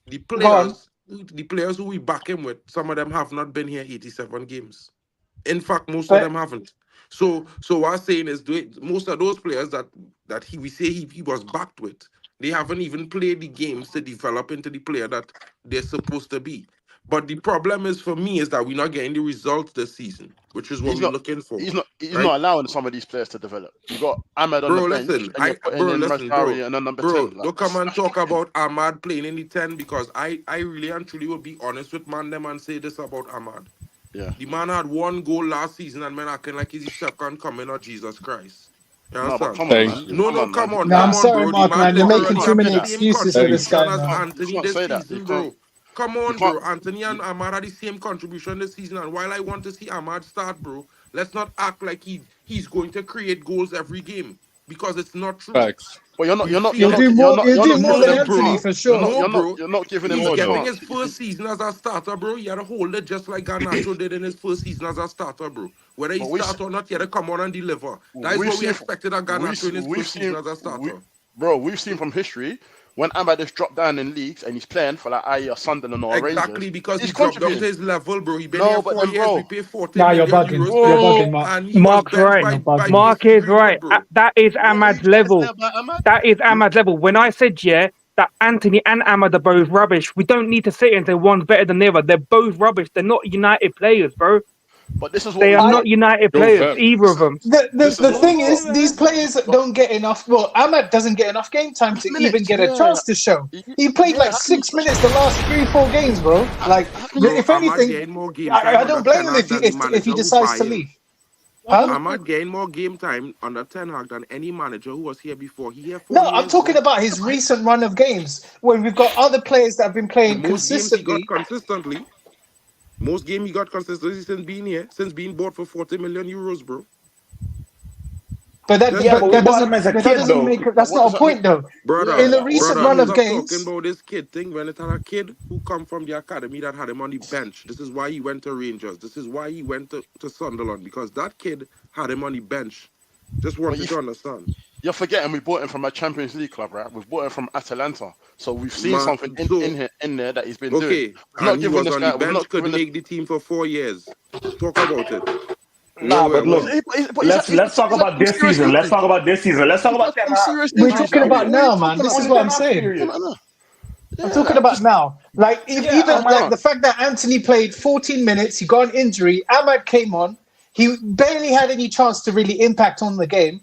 The players who we back him with, some of them have not been here 87 games. In fact, most of them haven't. So what I'm saying is, most of those players that we say he was backed with, they haven't even played the games to develop into the player that they're supposed to be. But the problem is for me is that we're not getting the results this season, which is what we're looking for. He's right? not allowing some of these players to develop. You got Ahmed on the bench, and you're putting in Rashford and then number 10. Don't come and talk about Ahmad playing in the 10 because I really and truly will be honest with man them and say this about Ahmad. Yeah. The man had 1 goal last season and man acting like he's the second coming of Jesus Christ. You No, but understand? come on, man. Come on, No, I'm sorry, bro. Mark, The man. You're making literally too have many the same excuses for this guy, contribution as man. Anthony this season, bro. Come on, bro. Anthony and Ahmad had the same contribution this season. And while I want to see Ahmad start, bro, let's not act like he's going to create goals every game because it's not true. But you'll do more than Anthony for sure. You're not giving him He's a getting chance. his first season as a starter, bro. He had to hold it just like Garnacho did in his first season as a starter, bro. Whether he start or not, he had to come on and deliver. That is what we expected of Garnacho in his first season as a starter. We've seen from history when Ahmad has dropped down in leagues and he's playing for like a Sunderland or Rangers. Exactly, because he dropped down to his level, bro. He been here 4 years. Bro, We pay 40 Nah, you're million bugging. euros. You're bugging, Mark. And he Mark's was right. benched by Mark Mason is right. Greenwood, bro. That is Ahmad's level. That is Ahmad's level. When I said, that Anthony and Ahmad are both rubbish, we don't need to sit and say one's better than the other. They're both rubbish. They're not United players, bro. But this is what they are not United players, either of them. The thing is, these players don't get enough. Well, Ahmad doesn't get enough game time to even get a chance to show. He played like 6 minutes the last 3-4 games, bro. Like, if anything, I don't blame him if he decides to leave. Ahmad gained more game time under Ten Hag than any manager who was here before. He here 4 No, years. I'm talking about his recent run of games when we've got other players that have been playing Most games he got consistently. consistently. Most game he got consistently since being here, since being bought for 40 million euros, bro. But that, Yeah, but we that bought doesn't. him as a But kid, that doesn't though. make. That's not a point, though. Brother, In the recent brother, run he's of not games, talking about this kid thing when it's a kid who come from the academy that had him on the bench. This is why he went to Rangers. This is why he went to Sunderland, because that kid had him on the bench. Just want you to understand. You're forgetting we bought him from a Champions League club, right? We've bought him from Atalanta, so we've seen Man, something in there that he's been doing. Okay, We've not and he given was this on guy. the We've bench, not could given make the team for 4 years. Talk about it. Nah, but look, let's talk about this season. Let's talk about this season. Let's talk about Ten Hag. we're talking about now, man. This is what I'm saying. I'm talking about now. Like even like the fact that Anthony played 14 minutes, he got an injury. Ahmad came on. He barely had any chance to really impact on the game.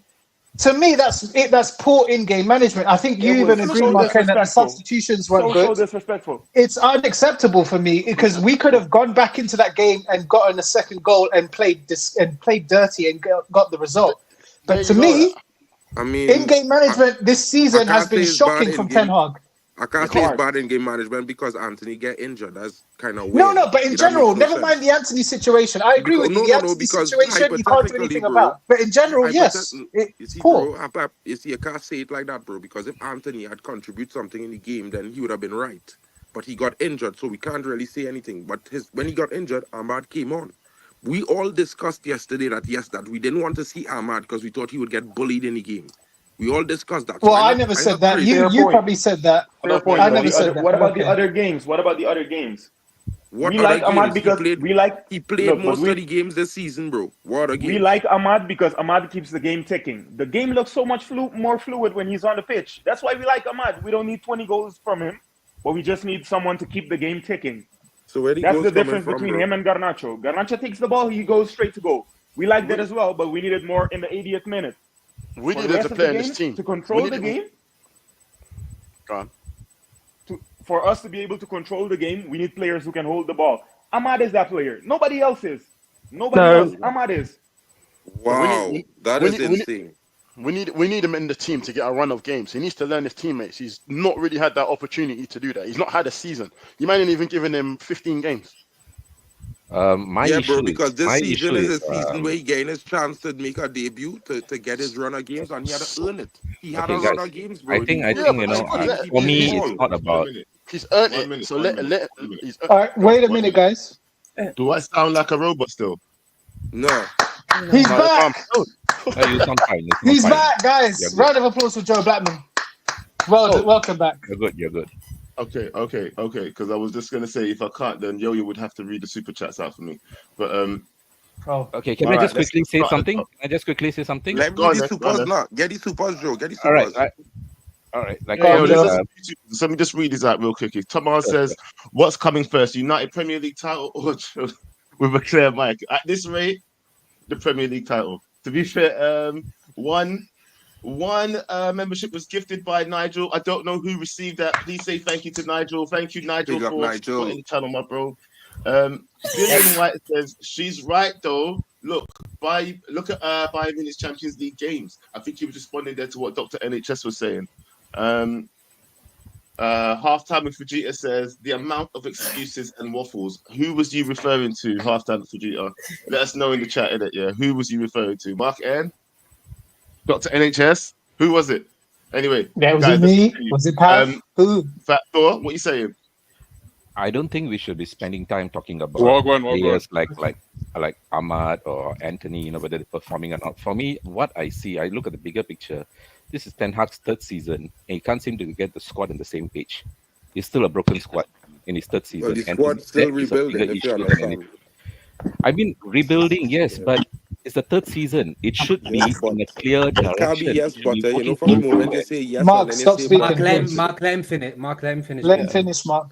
To me, that's it. That's poor in-game management. I think you even agree, Mark, that the substitutions weren't good. So disrespectful. It's unacceptable for me because we could have gone back into that game and gotten a second goal and played dirty and got the result. But to me, I mean, in-game management this season has been shocking from Ten Hag. I can't say it's bad in game management because Anthony get injured. That's kind of weird. No, but in general, never mind the Anthony situation. I agree with you. The Anthony situation, you can't do anything about. But in general, yes, it's poor. Bro, you see, you can't say it like that, bro, because if Anthony had contributed something in the game, then he would have been right. But he got injured, so we can't really say anything. But when he got injured, Ahmad came on. We all discussed yesterday that we didn't want to see Ahmad because we thought he would get bullied in the game. We all discussed that. Well, I never said that. You probably said that. Fair point. I never said that. What about the other games? We like Ahmad because he played most of the games this season, bro. What other games? We like Ahmad because Ahmad keeps the game ticking. The game looks so much more fluid when he's on the pitch. That's why we like Ahmad. We don't need 20 goals from him, but we just need someone to keep the game ticking. So where that's the difference between him and Garnacho. Garnacho takes the ball, he goes straight to goal. We like that as well, but we needed more in the 80th minute. We needed to play in this team to control the game. Go on. For us to be able to control the game, we need players who can hold the ball. Ahmad is that player. Nobody else is. Nobody else. Ahmad is. Wow, that is insane. We need him in the team to get a run of games. He needs to learn his teammates. He's not really had that opportunity to do that. He's not had a season. You might not even given him 15 games. Because this season is a season where he gained his chance to make a debut to get his run of games, and he had to earn it. He had a run of games, bro. I think for me, it's not about. He's earned it. So let. All right, wait a minute, guys. Do I sound like a robot still? No. He's back. He's fine. back, guys. You're good. Round of applause for Joe Blackman. Welcome back. You're good. Okay. Because I was just gonna say if I can't, then Yo would have to read the super chats out for me. But Okay, can I just quickly say something? Let me get the supers now. Get the supers, Joe. Get the supers. All right. So let me just read this out real quickly. Thomas says, "What's coming first, United Premier League title or with a clear mic? At this rate, the Premier League title. To be fair, one membership was gifted by Nigel. I don't know who received that. Please say thank you to Nigel. Thank you, Nigel, for supporting the channel, my bro. Billion White says she's right though. Look at Bayern Munich's Champions League games. I think he was responding there to what Dr. NHS was saying. Halftime with Fujita says the amount of excuses and waffles. Who was you referring to? Halftime with Fujita. Let us know in the chat, innit? Yeah, who was you referring to? Mark N, Dr. NHS. Who was it? Anyway, was it me? Was it Pat? Who? Fat Thor. What are you saying? I don't think we should be spending time talking about players like Ahmad or Anthony, whether they're performing or not. For me, what I see, I look at the bigger picture. This is Ten Hag's third season, and he can't seem to get the squad on the same page. He's still a broken squad in his third season. Well, the squad's still rebuilding. I mean, rebuilding, yes, but it's the third season. It should be in a clear direction. It can't be yes, but from the moment they say yes, Mark, stop speaking. Mark, let him finish. Let him finish, Mark.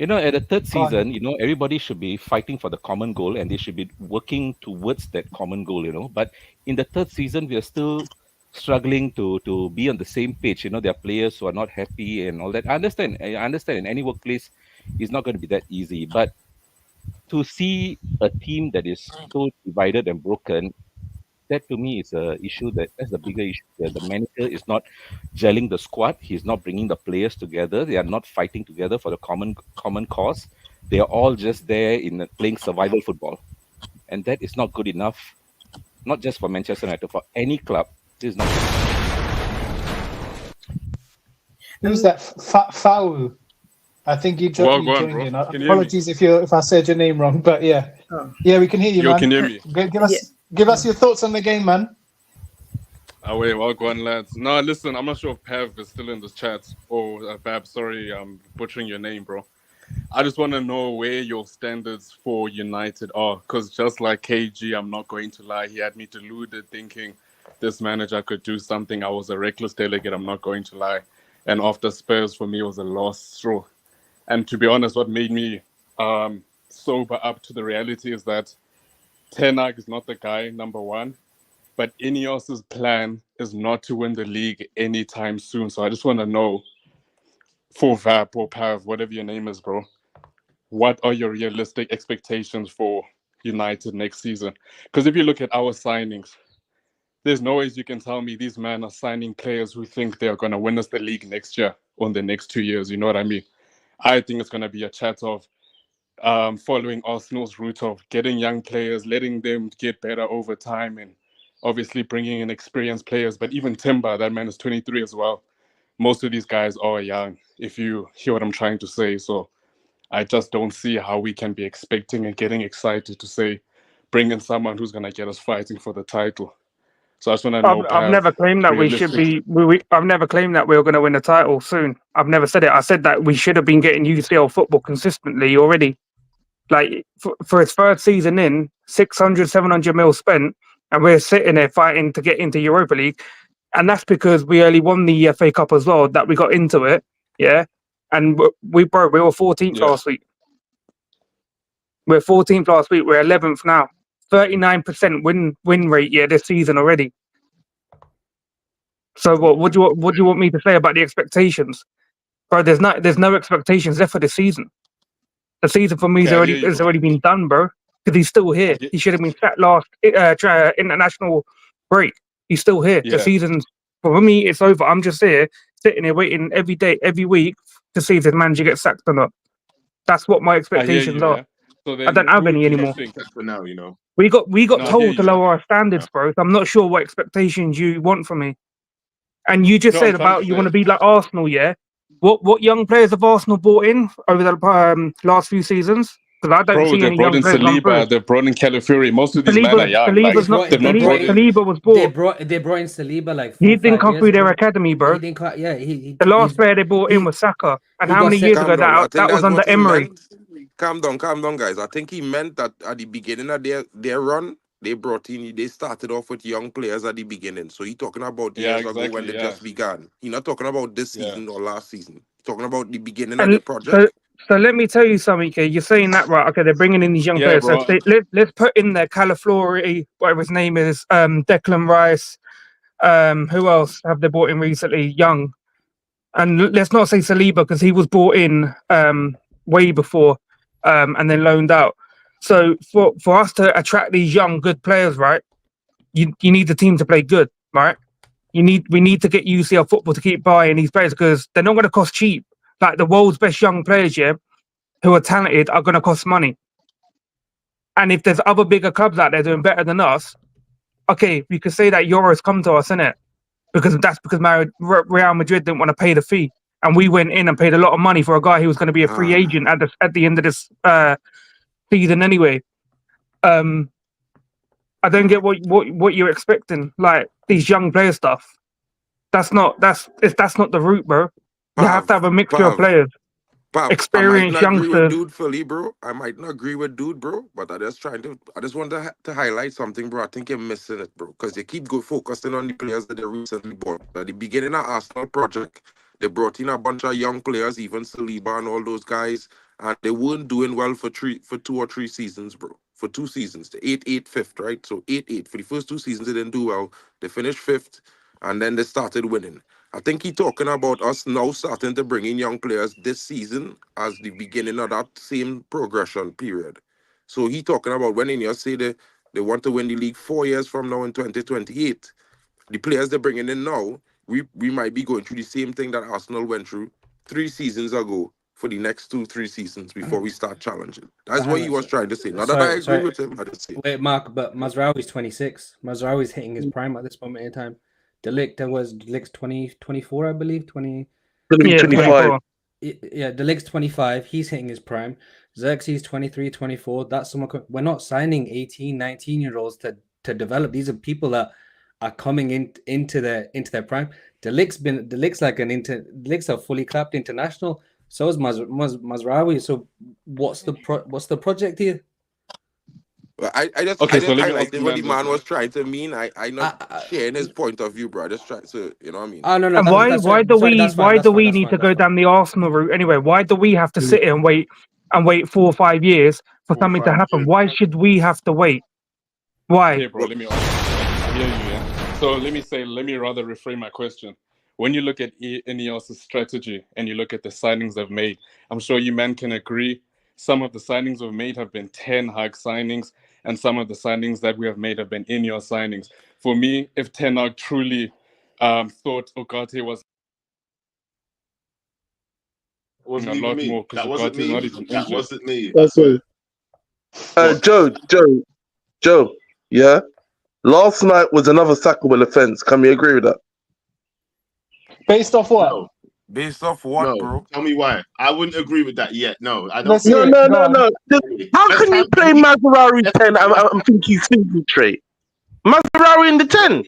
At the third season, everybody should be fighting for the common goal and they should be working towards that common goal, But in the third season, we are still struggling to be on the same page. There are players who are not happy and all that. I understand. In any workplace, it's not going to be that easy. But to see a team that is so divided and broken, that to me is a issue that's the bigger issue here. The manager is not gelling the squad. He's not bringing the players together. They are not fighting together for the common cause. They are all just there in playing survival football, and that is not good enough. Not just for Manchester United, for any club. This is not. Who's that? Fau. I think you Well, you go on, joined bro. in. Can you hear me? Apologies if I said your name wrong, but yeah, yeah, we can hear you, Yo, man. can you hear me? Give us your thoughts on the game, man. Oh, wait, well, go on, lads. No, listen, I'm not sure if Pav is still in this chat. Or, Pav, sorry, I'm butchering your name, bro. I just want to know where your standards for United are. Because just like KG, I'm not going to lie, he had me deluded thinking this manager could do something. I was a reckless delegate, I'm not going to lie. And after Spurs, for me, was a lost straw. And to be honest, what made me sober up to the reality is that Ten Hag is not the guy, number one. But Ineos's plan is not to win the league anytime soon. So I just want to know, for Vap or Pav, whatever your name is, bro, what are your realistic expectations for United next season? Because if you look at our signings, there's no ways you can tell me these men are signing players who think they're going to win us the league next year or in the next 2 years. You know what I mean? I think it's going to be a chat of following Arsenal's route of getting young players, letting them get better over time, and obviously bringing in experienced players. But even Timber, that man is 23 as well. Most of these guys are young, if you hear what I'm trying to say. So I just don't see how we can be expecting and getting excited to say, bring in someone who's going to get us fighting for the title. So I just want to know, I've Pav, never claimed that we should realistic. be. I've never claimed that we were going to win the title soon. I've never said it. I said that we should have been getting UCL football consistently already. Like for its third season in, 600, 700 mil spent, and we're sitting there fighting to get into Europa League. And that's because we only won the FA Cup as well, that we got into it. Yeah. And we were 14th Yeah. last week. We're 14th last week. We're 11th now. 39% win rate, yeah, this season already. So what do you want me to say about the expectations? Bro, there's no expectations left for this season. The season for me Okay, I hear you, has bro. already been done, bro. Because he's still here. He should have been sat last international break. He's still here. The Yeah. season's for me, it's over. I'm just here sitting here waiting every day, every week to see if this manager gets sacked or not. That's what my I hear expectations you, are. yeah. So I don't then have who any do you anymore. think? For now, you know. We got No, I hear told to you, yeah. lower our standards, bro. So I'm not sure what expectations you want from me. And you just No, I'm said trying to about you want say, to be like Arsenal, yeah? What young players have Arsenal brought in over the last few seasons? Because I don't bro, see they any brought young in players come through. Saliba, they brought in Calafiori. Most of these men are young. Like, Saliba's not they've not brought in. Saliba was They bought. brought in Saliba like He four didn't five come years through their ago. academy, Yeah, bro. he didn't quite. Yeah, The last player they brought in he was Saka. And he how got many sent. years ago Calm down. I think that was that's under what he Emery? meant. Calm down, guys. I think he meant that at the beginning of their run, they started off with young players at the beginning. So he talking about Yeah, years ago when exactly. they Yeah. just began. He not talking about this Yeah. season or last season. He's talking about the beginning of And the project. so let me tell you something, okay? You're saying that right. Okay, they're bringing in these young Yeah, players. So bro. let's put in there Calaflori, whatever his name is, Declan Rice. Who else have they brought in recently? Young. And let's not say Saliba because he was brought in way before and then loaned out. So for us to attract these young good players, right? You need the team to play good, right? We need to get UCL football to keep buying these players because they're not going to cost cheap. Like the world's best young players, yeah, who are talented are going to cost money. And if there's other bigger clubs out there doing better than us, okay, we could say that Euros come to us, innit? Because Real Madrid didn't want to pay the fee, and we went in and paid a lot of money for a guy who was going to be a free agent at the end of this season anyway. I don't get what you're expecting. Like these young player stuff. That's not the route, bro. You have to have a mixture of players, Pav, I might experienced not agree with youngsters. dude fully, bro. I might not agree with dude, bro. But I just want to highlight something, bro. I think you're missing it, bro. Because they keep focusing on the players that they recently bought. At the beginning of Arsenal project, they brought in a bunch of young players, even Saliba and all those guys, and they weren't doing well for 2 or 3 seasons, bro. For 2 seasons, the 8-8 fifth, right? So 8-8 for the first 2 seasons, they didn't do well. They finished fifth, and then they started winning. I think he talking about us now starting to bring in young players this season as the beginning of that same progression period. So he talking about when in your say They want to win the league 4 years from now in 2028. The players they're bringing in now, we might be going through the same thing that Arsenal went through 3 seasons ago for the next 2-3 seasons before we start challenging. That's But what hang he on, was trying to say. Not that I sorry, agree sorry. with him, I just say. Wait, Mark, but Mazraoui's 26. Mazraoui's hitting his prime at this moment in time. Delict was Delict's 24, I believe. 20. Yeah, 24. Yeah, Delict's 25. He's hitting his prime. Xerxes 23, 24. That's someone. We're not signing 18, 19-year-olds to develop. These are people that are coming into their prime. Delict's like Delict's a fully clapped international. So is Mazraoui. So what's the project here? I just Okay, so let me highlighted what the expand man this, was trying to mean. I not sharing his point of view, bro. I just try to, you know what I mean? Oh no, And why do we need to go down the Arsenal route anyway? Why do we have to sit here and wait 4 or 5 years for 4 or something to 5 happen? years. Why should we have to wait? Why? Okay, bro, let me I hear you, yeah. So let me rather reframe my question. When you look at Ineos' strategy and you look at the signings they've made, I'm sure you men can agree some of the signings we've made have been Ten Hag signings, and some of the signings that we have made have been Ineos signings. For me, if Ten Hag truly thought Ugarte was Wasn't a even lot me. more, because That wasn't Ugarte is not me. even That injured. wasn't me. I swear. Okay. Joe, yeah. Last night was another sackable offence. Can we agree with that? Based off what? No. Based off what, No. bro? Tell me why. I wouldn't agree with that yet. No, I don't Let's think. hear No, it. no, Go no, on. no. How Let's can you have play Mazraoui 10 and think he's thinking straight? Mazraoui in the 10.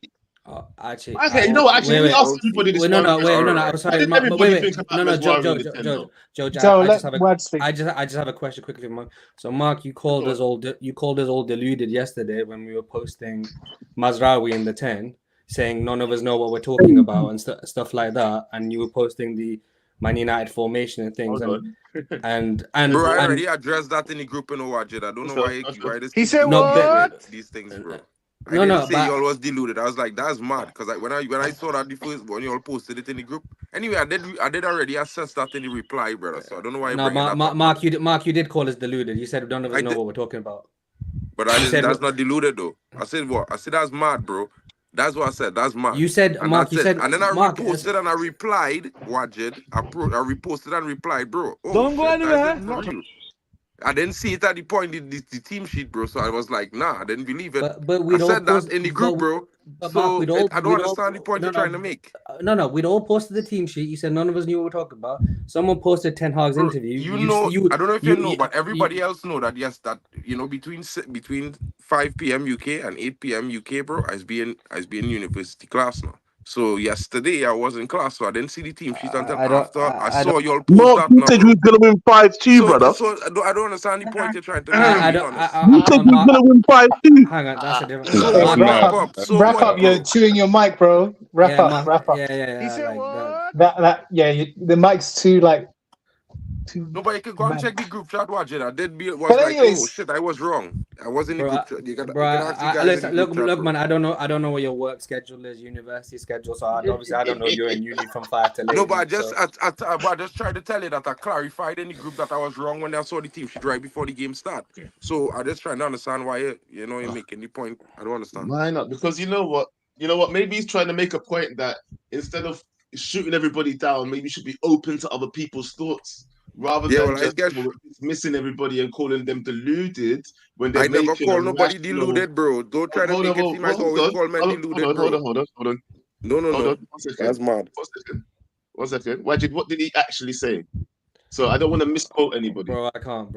Actually, Okay, you know what? Actually, let me ask everybody this one question. I'm sorry. What did But wait, everybody think about Mazraoui in the 10 though? Joe, I let just have Wad speak. I just have a question quickly, Mark. So, Mark, you called us all deluded yesterday when we were posting Mazraoui in the 10, saying none of us know what we're talking about and stuff like that, and you were posting the Man United formation and things, and Bro, I already addressed that in the group in Owajid. I don't know why this keep these things, bro. I didn't say y'all was deluded. I was like, that's mad. Because when I saw that the first one, y'all posted it in the group. Anyway, I did already assess that in the reply, brother. So I don't know why you're no, bringing that up. Mark, you did call us deluded. You said none of us know what we're talking about. But I didn't. That's not deluded though. I said what? I said that's mad, bro. That's what I said. That's mad. You said, and Mark. That's You it. said, And then I Mark, reposted and I replied, Wajid. I reposted and replied, bro. Oh Don't go shit, that's anywhere. it for real. I didn't see it at the point in the team sheet, bro. So I was like, nah, I didn't believe it. But I we'd all said that post, in the group, bro. But So Mark, I don't understand the point you're trying to make. No, we'd all posted the team sheet. You said none of us knew what we're talking about. Someone posted Ten Hag's interview. You know, I don't know if you know, but everybody else know that that between 5 p.m. UK and 8 p.m. UK, bro, I was being university class now. So yesterday I was in class, so I didn't see the team sheet until after I saw y'all post Mark, that you now, said you bro. was going to win 5-2, brother. So I don't understand the point you're trying to I make. To don't. be honest. You said you was going to win 5-2. Hang on, that's a different. So Hey, what? wrap Wrap up. up. So Wrap what, up. You're bro? chewing your mic, bro. Wrap up. Mark, Wrap up. Yeah. The mic's too Nobody can go and mad. check the group chat. Watch it. I did be was But like, oh anyways, shit, I was wrong. I was in the group chat. You can ask the guys in listen, the group chat, look, bro. man. I don't know what your work schedule is, university schedule. So obviously, I don't know you're in uni from 5 to 8. No, but I just tried to tell you that I clarified in the group that I was wrong when I saw the team sheet right before the game start. So I just trying to understand why you're making the point. I don't understand. Why not? Because you know what? Maybe he's trying to make a point that instead of shooting everybody down, maybe you should be open to other people's thoughts rather than just dismissing everybody and calling them deluded when they're I never making a call nobody rational... deluded, bro. Don't try to make it seem like always call men deluded, bro. Hold on. No. One second. That's mad. One second. What did he actually say? So I don't want to misquote anybody. Bro, I can't.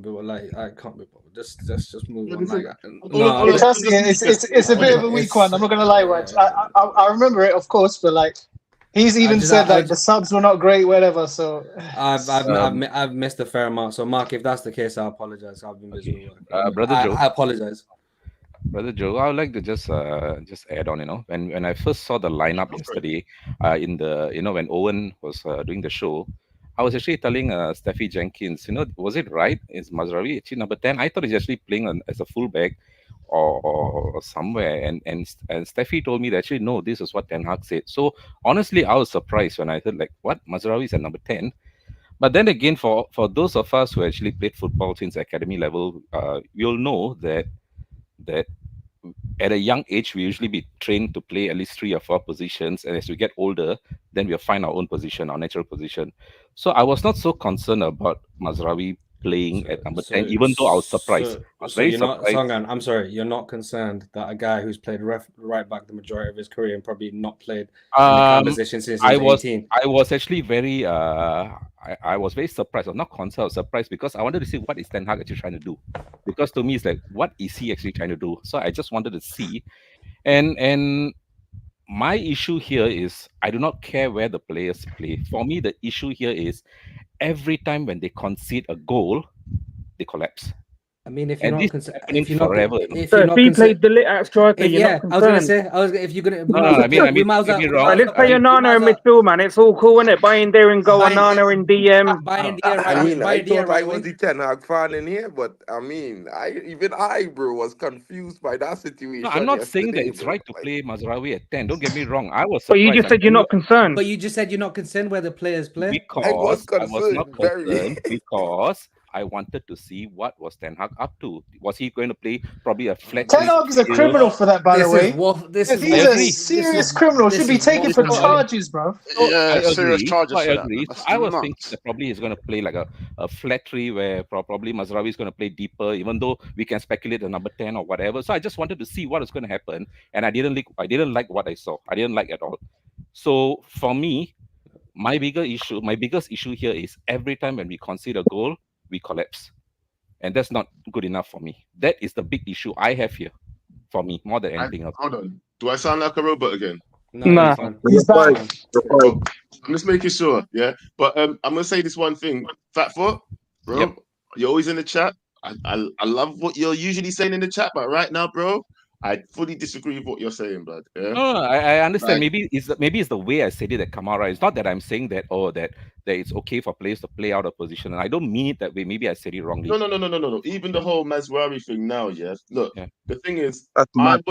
But like, I can't be. Just move on. Like, trust me, it's a bit of a weak one. I'm not gonna lie, Wad. I remember it, of course, but like, he's even said the subs were not great, whatever. So I've missed a fair amount. So Mark, if that's the case, I apologize. I've been busy with work. Brother Joe. I apologize. Brother Joe, I would like to just add on. When I first saw the lineup yesterday, in the when Owen was doing the show, I was actually telling Steffi Jenkins, was it right? Is Mazraoui actually number 10? I thought he's actually playing as a fullback or somewhere. And Steffi told me that actually no, this is what Ten Hag said. So honestly, I was surprised when I heard like, what, Mazraoui is at number 10. But then again, for those of us who actually played football since academy level, you'll know that that at a young age, we usually be trained to play at least 3 or 4 positions. And as we get older, then we'll find our own position, our natural position. So I was not so concerned about Mazraoui playing at number 10, even though I was surprised. I was So very you're not, surprised. Songan, I'm sorry, you're not concerned that a guy who's played right back the majority of his career and probably not played in the CAM position since he was 18. I was actually very I was very surprised. I'm not concerned, I was surprised because I wanted to see what is Ten Hag actually trying to do. Because to me it's like, what is he actually trying to do? So I just wanted to see. And my issue here is I do not care where the players play. For me, the issue here is every time when they concede a goal, they collapse. I mean, if you're And not this is concerned, happening forever. You know? if So you're if not he concerned, plays the lit at striker, if you're not I was gonna concerned. say, if you're gonna, we No, might no, as well I mean, play, we might as don't get well, me we might wrong. as Let's well play play, we might Onana as in well, midfield, man. It's all cool, isn't it? Bayern there and go, Bayern, Onana in DM. Bayern Dia I mean, I Bayern Dia thought I right was wing. the Ten Hag fan in here, but I mean, bro, was confused by that No, I'm situation not saying that yesterday, it's bro. right to play Mazraoui at 10. Don't get me wrong. I was But you surprised. just I said tell you're you, not concerned. But you just said you're not concerned where the players play. I was because I was not concerned, very. concerned because I wanted to see what was Ten Hag up to. Was he going to play probably a flat Ten Hag is a midfield? criminal for that, by the This is way. what this is He's I what a agree. serious criminal. Should be taken what for Listen, I charges, bro. so I Yeah, serious agree. So charges I for that, man. agree. So That's I was thinking nuts. that probably he's going to play like a flat three where probably Mazraoui is going to play deeper, even though we can speculate the number 10 or whatever. So I just wanted to see what was going to happen, and I didn't like what I saw. I didn't like at all. So for me, my biggest issue here is every time when we concede a goal, we collapse, and that's not good enough for me. That is the big issue I have here, for me, more than anything else. Hold on. Do I sound like a robot again? No, Nah. you're fine. He's back. Well, I'm just making sure, yeah. But I'm gonna say this one thing, Fat Foot, bro. Yep. You're always in the chat. I love what you're usually saying in the chat, but right now, bro, I fully disagree with what you're saying, bud. Yeah. No, I understand. Like- Maybe it's the way I said it at Kamara. It's not that I'm saying that that it's okay for players to play out of position, and I don't mean it that way. Maybe I said it wrongly. No. Even the whole Mazraoui thing now, yeah. Look, Yeah. the thing is, That's mad.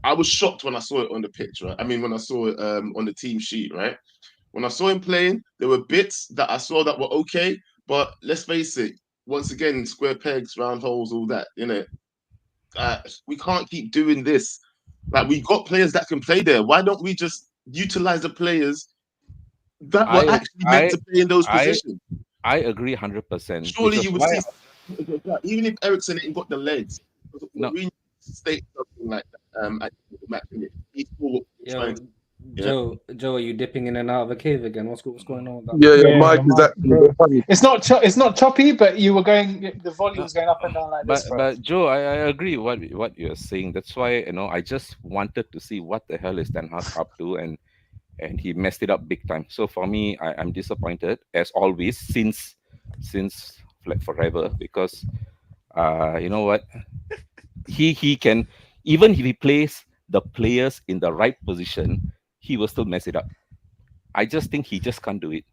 I was shocked when I saw it on the pitch, right? I mean, when I saw it on the team sheet, right? When I saw him playing, there were bits that I saw that were okay, but let's face it, once again, square pegs, round holes, all that, you know. We can't keep doing this. Like, we got players that can play there. Why don't we just utilize the players that were actually meant to play in those positions? I agree 100%. Surely you would see, even if Ericsson ain't got the legs, No. we state something like that. At the match, he's still trying to. Joe, are you dipping in and out of a cave again? What's going on with that? Yeah, Mike is actually funny. It's not choppy, but you were going. The volume was going up and down like this, bro. But Joe, I agree what you're saying. That's why I just wanted to see what the hell is Ten Hag up to, and he messed it up big time. So for me, I'm disappointed as always since like forever, because you know what, he can, even if he plays the players in the right position, he will still mess it up. I just think he just can't do it.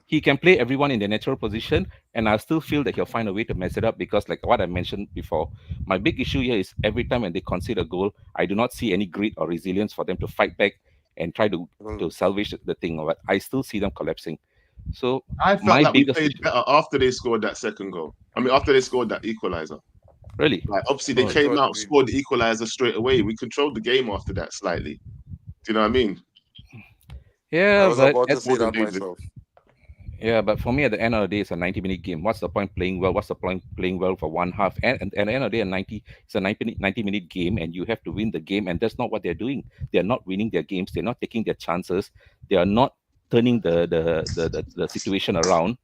He can play everyone in their natural position, and I still feel that he'll find a way to mess it up, because like what I mentioned before, my big issue here is every time when they concede a goal, I do not see any grit or resilience for them to fight back and try to salvage the thing. Or what. I still see them collapsing. So I felt my like we biggest played issue, better after they scored that second goal. I mean, after they scored that equalizer. really, Like, obviously, they Oh, came out, scored the equalizer straight away. We controlled the game after that slightly. Do you know what I mean? yeah, I was but about to at- say that myself. Yeah, but for me, at the end of the day, it's a 90-minute game. What's the point playing well? What's the point playing well for one half? And at the end of the day, it's a 90-minute game, and you have to win the game. And that's not what they're doing. They're not winning their games. They're not taking their chances. They are not turning the situation around.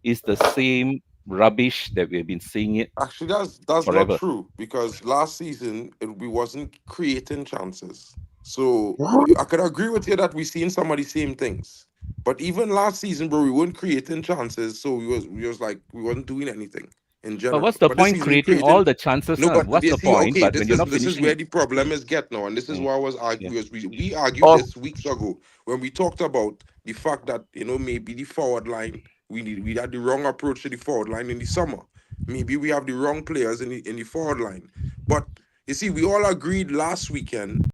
It's the same rubbish that we've been seeing it Actually, that's forever. not true, because last season we wasn't creating chances. So I could agree with you that we seen some of the same things. But even last season, bro, we weren't creating chances, so we wasn't doing anything in general. But what's the this point season we creating all the chances? No, Now? but What's you the see, point? okay, But when you're not this is finishing where it, the problem is get now, and this is why I was arguing. We argued Oh. this weeks ago when we talked about the fact that maybe the forward line we had the wrong approach to the forward line in the summer. Maybe we have the wrong players in the forward line. But you see, we all agreed last weekend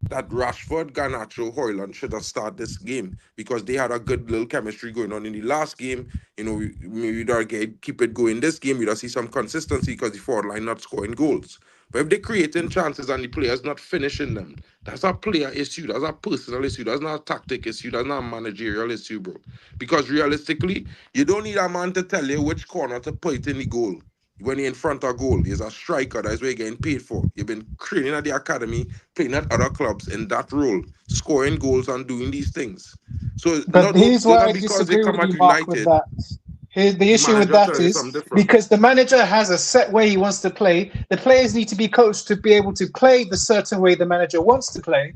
that Rashford, Garnacho, Hoyland should have started this game because they had a good little chemistry going on in the last game. We'd keep it going this game. We'd see some consistency because the forward line not scoring goals. But if they're creating chances and the player's not finishing them, that's a player issue. That's a personal issue. That's not a tactic issue. That's not a managerial issue, bro. Because realistically, you don't need a man to tell you which corner to put in the goal. When you're in front of goal, he's a striker. That's what you're getting paid for. You've been training at the academy, playing at other clubs in that role, scoring goals and doing these things. So But here's don't why I not because they disagree come with at you, Mark, with United, that. The the issue with manager that tell you something is different. because the manager has a set way he wants to play, the players need to be coached to be able to play the certain way the manager wants to play.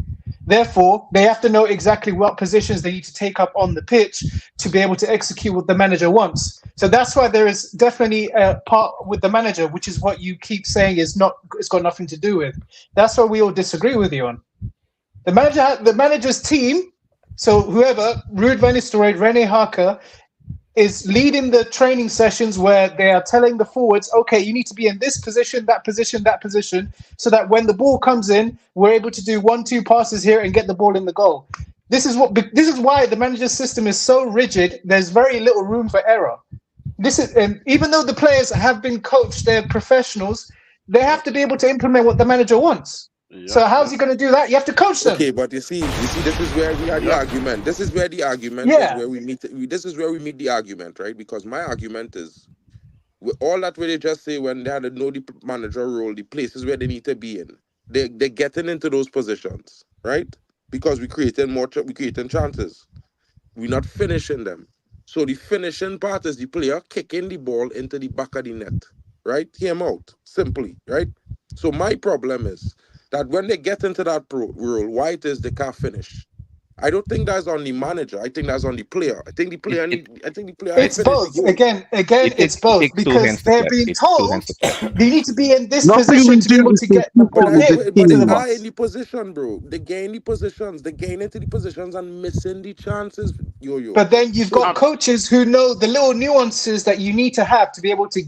Therefore, they have to know exactly what positions they need to take up on the pitch to be able to execute what the manager wants. So that's why there is definitely a part with the manager, which is what you keep saying is not, it's got nothing to do with. That's what we all disagree with you on. The manager's team, so whoever, Ruud van Nistelrooy, Rene Harker, is leading the training sessions where they are telling the forwards, okay, you need to be in this position, that position, that position, so that when the ball comes in, we're able to do 1-2 passes here and get the ball in the goal. This is why the manager's system is so rigid. There's very little room for error. Even though the players have been coached, they're professionals, they have to be able to implement what the manager wants. So how's he going to do that? You have to coach them. Okay, but you see, this is where we had the argument. This is where the argument Yeah. is where we meet. This is where we meet the argument, right? Because my argument is, with all that where they just say when they had to know the manager role, the places where they need to be in, they're getting into those positions, right? Because we creating chances. We're not finishing them. So the finishing part is the player kicking the ball into the back of the net, right? Hear him out, simply, right? So my problem is that when they get into that role, why it is they can't finish. I don't think that's on the manager. I think that's on the player. I think the player It's both. Again, it's both because they're being told they need to be in this position to be able to get the ball into the they are box. in the position, bro. They gain the positions. They gain into the positions and missing the chances. Yo. But then you've got coaches who know the little nuances that you need to have to be able to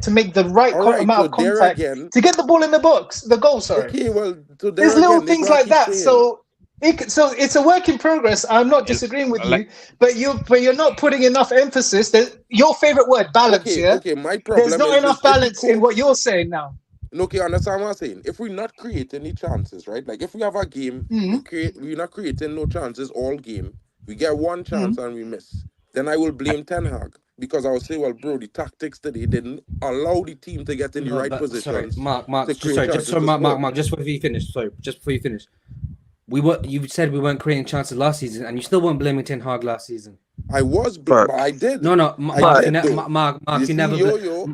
make the right amount of contact to get the ball in the box, the goal. Sorry. Okay, well, so there's little things like that. So it's a work in progress. I'm not disagreeing with you, but you're not putting enough emphasis. Your favorite word, balance. Okay, my problem There's not is enough balance in what you're saying now. Okay, understand what I'm saying. If we're not creating any chances, right? Like if we have a game, we're not creating no chances all game. We get one chance and we miss. Then I will blame Ten Hag because I will say, well, bro, the tactics today didn't allow the team to get in the right positions. Mark, to create chances to Mark, score. just before you finish. Sorry, just before you finish. You said we weren't creating chances last season, and you still weren't blaming Ten Hag last season. I was, but I did. No, Mark, you never.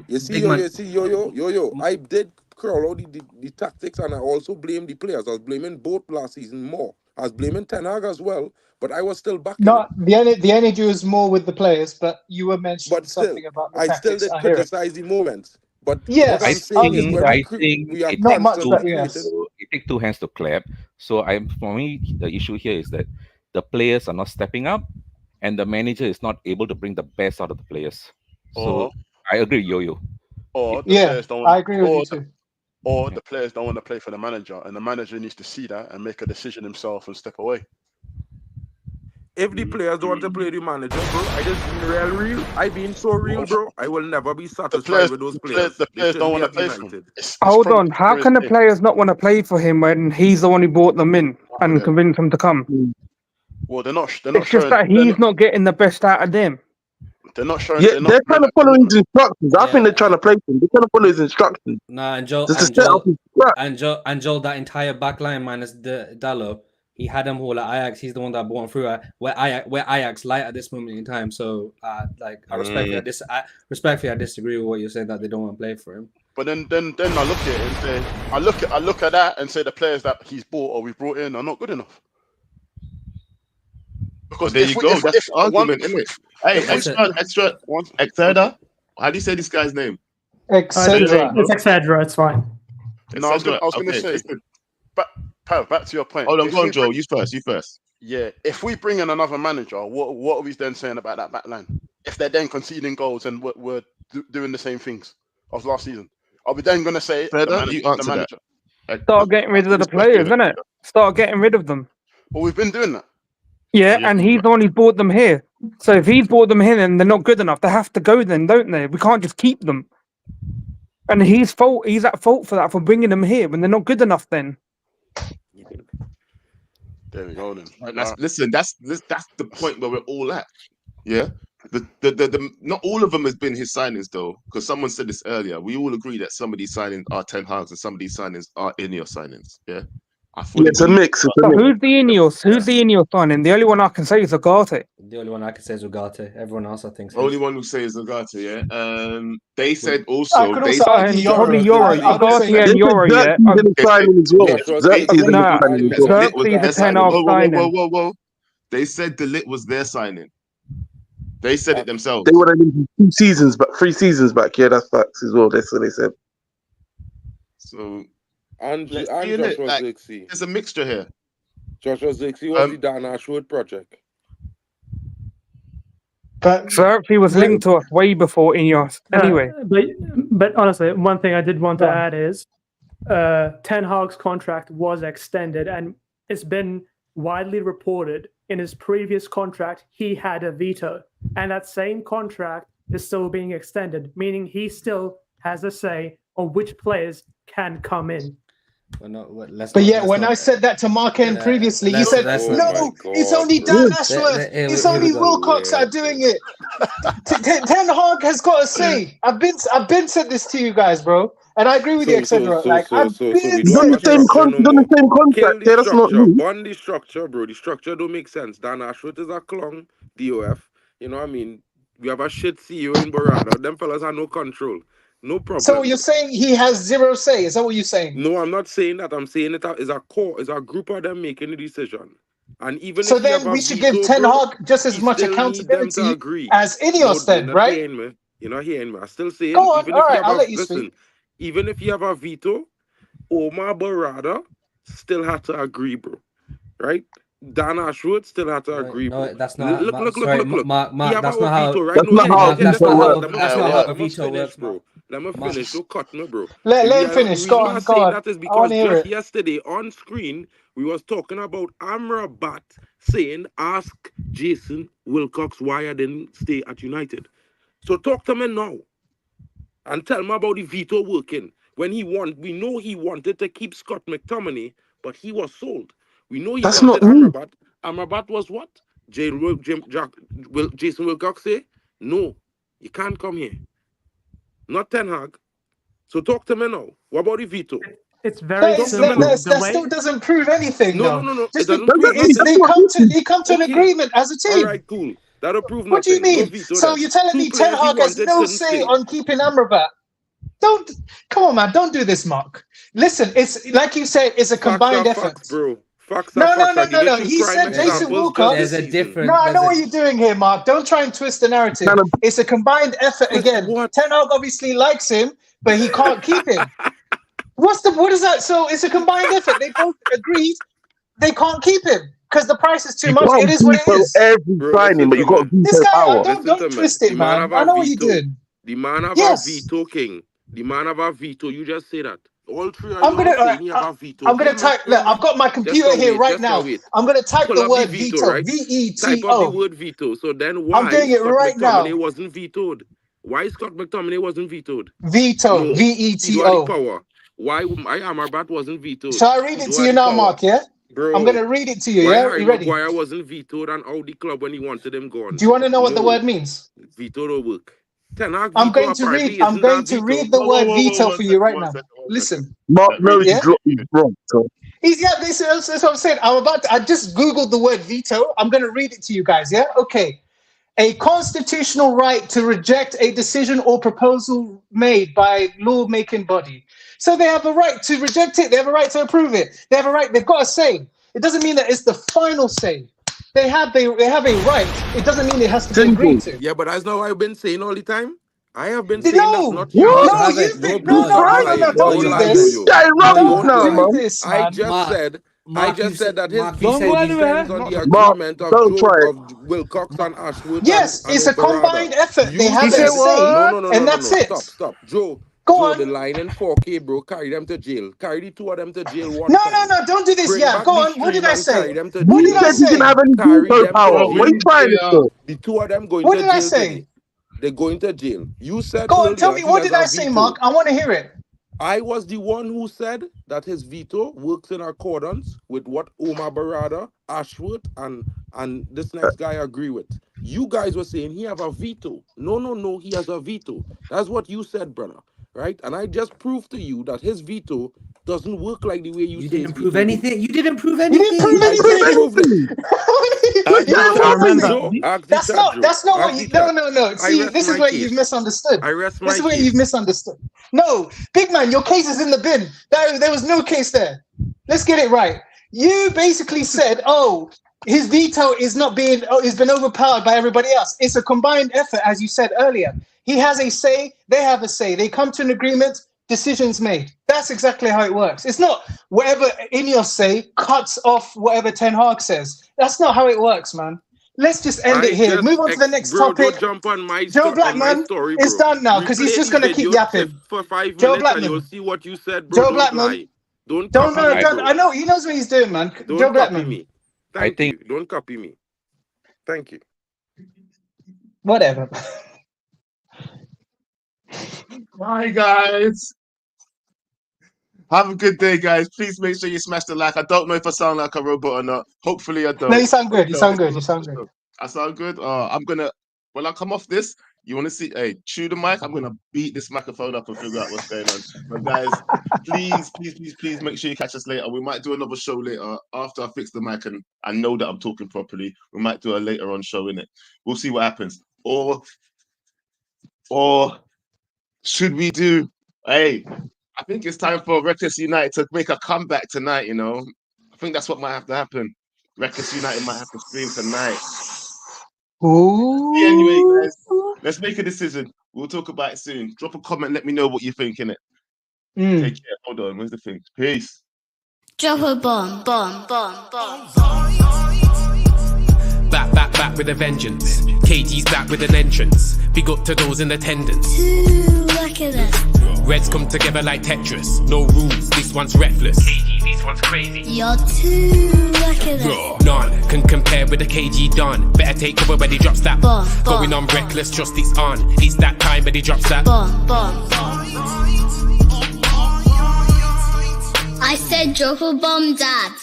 You see, yo. I did crawl out the tactics, and I also blame the players. I was blaming both last season more. I was blaming Ten Hag as well, but I was still backing. No, the energy was more with the players, but you were mentioning something about the tactics. I still did criticize the moments. But yes, I think we are it constantly takes two hands to clap. So for me, the issue here is that the players are not stepping up, and the manager is not able to bring the best out of the players. So I agree, Yo-Yo. Or the players don't. I agree with you too. Or the players don't want to play for the manager, and the manager needs to see that and make a decision himself and step away. If the players don't want to play the manager, bro, I just been real. I been so real, bro. I will never be satisfied with those players. The players don't want to play for him. Hold on, how can the players not want to play for him when he's the one who brought them in and convinced them to come? Well, they're not. It's just that he's not getting the best out of them. They're not showing. Yeah, they're trying to follow his instructions. I think they're trying to play him. They're trying to follow his instructions. Nah, and Joel, that entire back line minus Dallo, he had them all at Ajax. He's the one that brought him through. Where Ajax light at this moment in time. So, I respectfully, I disagree with what you're saying that they don't want to play for him. But then I look at it and say, I look at that and say the players that he's bought or we brought in are not good enough. Because there you go. That's the argument, isn't it? Hey, Exerda. How do you say this guy's name? Excedra. It's Excedra. It's fine. No, I was going to say. But back to your point. Hold on, go on, Joe. You first. Yeah, if we bring in another manager, what are we then saying about that back line? If they're then conceding goals and we're doing the same things as last season, are we then going to say you answer that? Start getting rid of the players, innit? Start getting rid of them. Well, we've been doing that. Yeah, and he's the one who brought them here. So if he's brought them here and they're not good enough, they have to go then, don't they? We can't just keep them. And he's at fault for that, for bringing them here when they're not good enough. Then there we go. Then listen, that's the point where we're all at. Yeah, the not all of them has been his signings though, because someone said this earlier. We all agree that some of these signings are Ten Hag's and some of these signings are Ineos signings. Yeah, it's a mix. So who's the Ineos? Who's the Ineos signing? The only one I can say is Ugarte. The only one I can say is Ugarte. Everyone else, I think. Only one who says Ugarte. Yeah. They said I also could they also argue probably Euro. Euro. Ugarte and Euro. Yeah. Xerxes a Ten Hag signing. Whoa. They said De Ligt was their signing. They said it themselves. They would have been 3 seasons back. Yeah, that's facts as well. That's what they said. So, Joshua Zirkzee. There's a mixture here. Joshua Zirkzee was the Dan Ashworth project. But Xerxes was linked to us way before Ineos. Anyway, but honestly, one thing I did want to add is Ten Hag's contract was extended, and it's been widely reported in his previous contract he had a veto, and that same contract is still being extended, meaning he still has a say on which players can come in. When I said that to Mark N previously, he said, "No, it's only Dan Ashworth. It's only Wilcox that are doing it. Ten Hag has got a say. I've been said this to you guys, bro, and I agree with you, etc. He's on the same contract. Yeah, that's not me. On the structure, bro. The structure don't make sense. Dan Ashworth is a clown. DOF. You know what I mean? We have a shit CEO in Barada. Them fellas have no control. No problem. So you're saying he has zero say? Is that what you're saying? No, I'm not saying that. I'm saying it is a group of them making the decision. And even so if then we should give Ten Hag just as much accountability as Ineos, then, right? You're not hearing me. I still say go on. All right, I'll let you speak. Even if you have a veto, Omar Barada still had to agree, bro. Right? Dan Ashworth still had to agree. No, bro. that's not. Look. Mark, that's not how. That's not how a veto works, bro. Let me finish. Don't cut me, bro. Let him finish. Go on. That is because just yesterday on screen we was talking about Amrabat saying, "Ask Jason Wilcox why I didn't stay at United." So talk to me now, and tell me about the veto working when we know he wanted to keep Scott McTominay, but he was sold. We know he wanted Amrabat. Amrabat was what? Jason Wilcox say, "No, you can't come here." Not Ten Hag. So talk to me now. What about the veto? It's very simple. That still doesn't prove anything. No. Just it doesn't prove they come to an agreement as a team. All right, cool. That'll prove nothing. What do you mean? No So you're telling me Ten Hag has no say on keeping Amrabat? Come on, man. Don't do this, Mark. Listen, it's like you said, it's a combined effort. Facts, bro. No. He said Jason Wilcox. There's a difference. No, I know what you're doing here, Mark. Don't try and twist the narrative. It's a combined effort again. Ten Hag obviously likes him, but he can't keep him. What is that? So it's a combined effort. They both agreed they can't keep him because the price is too much. It is what it is. Every signing, but you got this guy. Don't twist it, man. I know what you're doing. The man have a veto, King. The man have a veto. You just say that. All three of I'm gonna type. Look, I've got my computer here right now. I'm gonna type the word veto. Right? V-E-T-O. Type out the word veto. So then why I'm doing it Scott right McTominay now. wasn't vetoed? Why Scott McTominay wasn't vetoed? Veto. No, V-E-T-O. Power. Why Amrabat wasn't vetoed? Shall I read it to you now, Mark? Yeah. Bro, I'm gonna read it to you. Yeah. You ready? Maguire wasn't vetoed and out the club when he wanted him gone. Do you want to know what the word means? Veto don't work. I'm going to read the word veto for you right now. Listen. Mark knows he's wrong. So. That's what I'm saying. I just Googled the word veto. I'm going to read it to you guys. Yeah. Okay. A constitutional right to reject a decision or proposal made by lawmaking body. So they have a right to reject it. They have a right to approve it. They have a right. They've got a say. It doesn't mean that it's the final say. They have a right. It doesn't mean it has to be agreed to. Yeah, but that's not what I've been saying all the time. I have been saying no, that's not you. No, don't do this. Don't do this. I just said that his veto depends on the agreement of Wilcox and Ashwood. Yes, it's a combined effort. They have a say. No, and that's it. Stop. Joe. Go on. The line in 4K, bro. Carry them to jail. Carry the two of them to jail one No, don't do this. Bring Go on. What did I say? What did I say? You didn't have any veto power. What are you trying to do? The two of them going what to jail. What did I say? Today. they're going to jail. You said Go on, tell me, he what has did a I say, veto. Mark? I want to hear it. I was the one who said that his veto works in accordance with what Omar Barada, Ashworth, and this next guy agree with. You guys were saying he have a veto. No, he has a veto. That's what you said, brother. Right? And I just proved to you that his veto doesn't work like the way you say his didn't prove veto do. anything. You didn't prove You didn't anything. prove I just anything. proved it. You didn't prove remember, anything. Joe, ask the That's chat, not. Joe. That's not what Ask you. the chat. No. I See, rest this is my where case. you've misunderstood. I rest This my is where case. you've misunderstood. No, big man, your case is in the bin. There was no case there. Let's get it right. You basically said, "Oh, his veto is not being. Oh, it's been overpowered by everybody else. It's a combined effort, as you said earlier. He has a say. They have a say. They come to an agreement. Decisions made. That's exactly how it works. It's not whatever Ineos say cuts off whatever Ten Hag says. That's not how it works, man. Let's just end it here. Move on to the next Bro, topic. don't jump on my Joe Blackman, story, it's bro. done now because he's Replay just the gonna keep video yapping. for 5 Joe minutes and you'll Blackman. see what you said, bro. Joe Don't Blackman. lie. Don't Don't copy me, bro. I know he knows what he's doing, man. Don't Joe copy Blackman. me. Thank you. Don't copy me. Thank you. Whatever. Bye, guys. Have a good day, guys. Please make sure you smash the like. I don't know if I sound like a robot or not. Hopefully, I don't. No, you sound good. You No, sound good. You sound good. I sound good. I'm gonna when I come off this. You want to see? Hey, chew the mic. I'm gonna beat this microphone up and figure out what's going on. But guys, please make sure you catch us later. We might do another show later after I fix the mic and I know that I'm talking properly. We might do a later on show in it. We'll see what happens. Or should we do? Hey, I think it's time for Reckless United to make a comeback tonight. You know, I think that's what might have to happen. Reckless United might have to stream tonight. Anyway, guys, let's make a decision. We'll talk about it soon. Drop a comment. Let me know what you think in it. Take care. Hold on. Where's the thing? Peace. Drop a bomb. Back with a vengeance. KG's back with an entrance. Big up to those in attendance. Look at this. Reds come together like Tetris. No rules, this one's reckless. KG, this one's crazy. You're too lucky this. None can compare with the KG done. Better take cover when he drops that. Going on reckless, trust it's on. It's that time when he drops that. I said drop a bomb, Dad.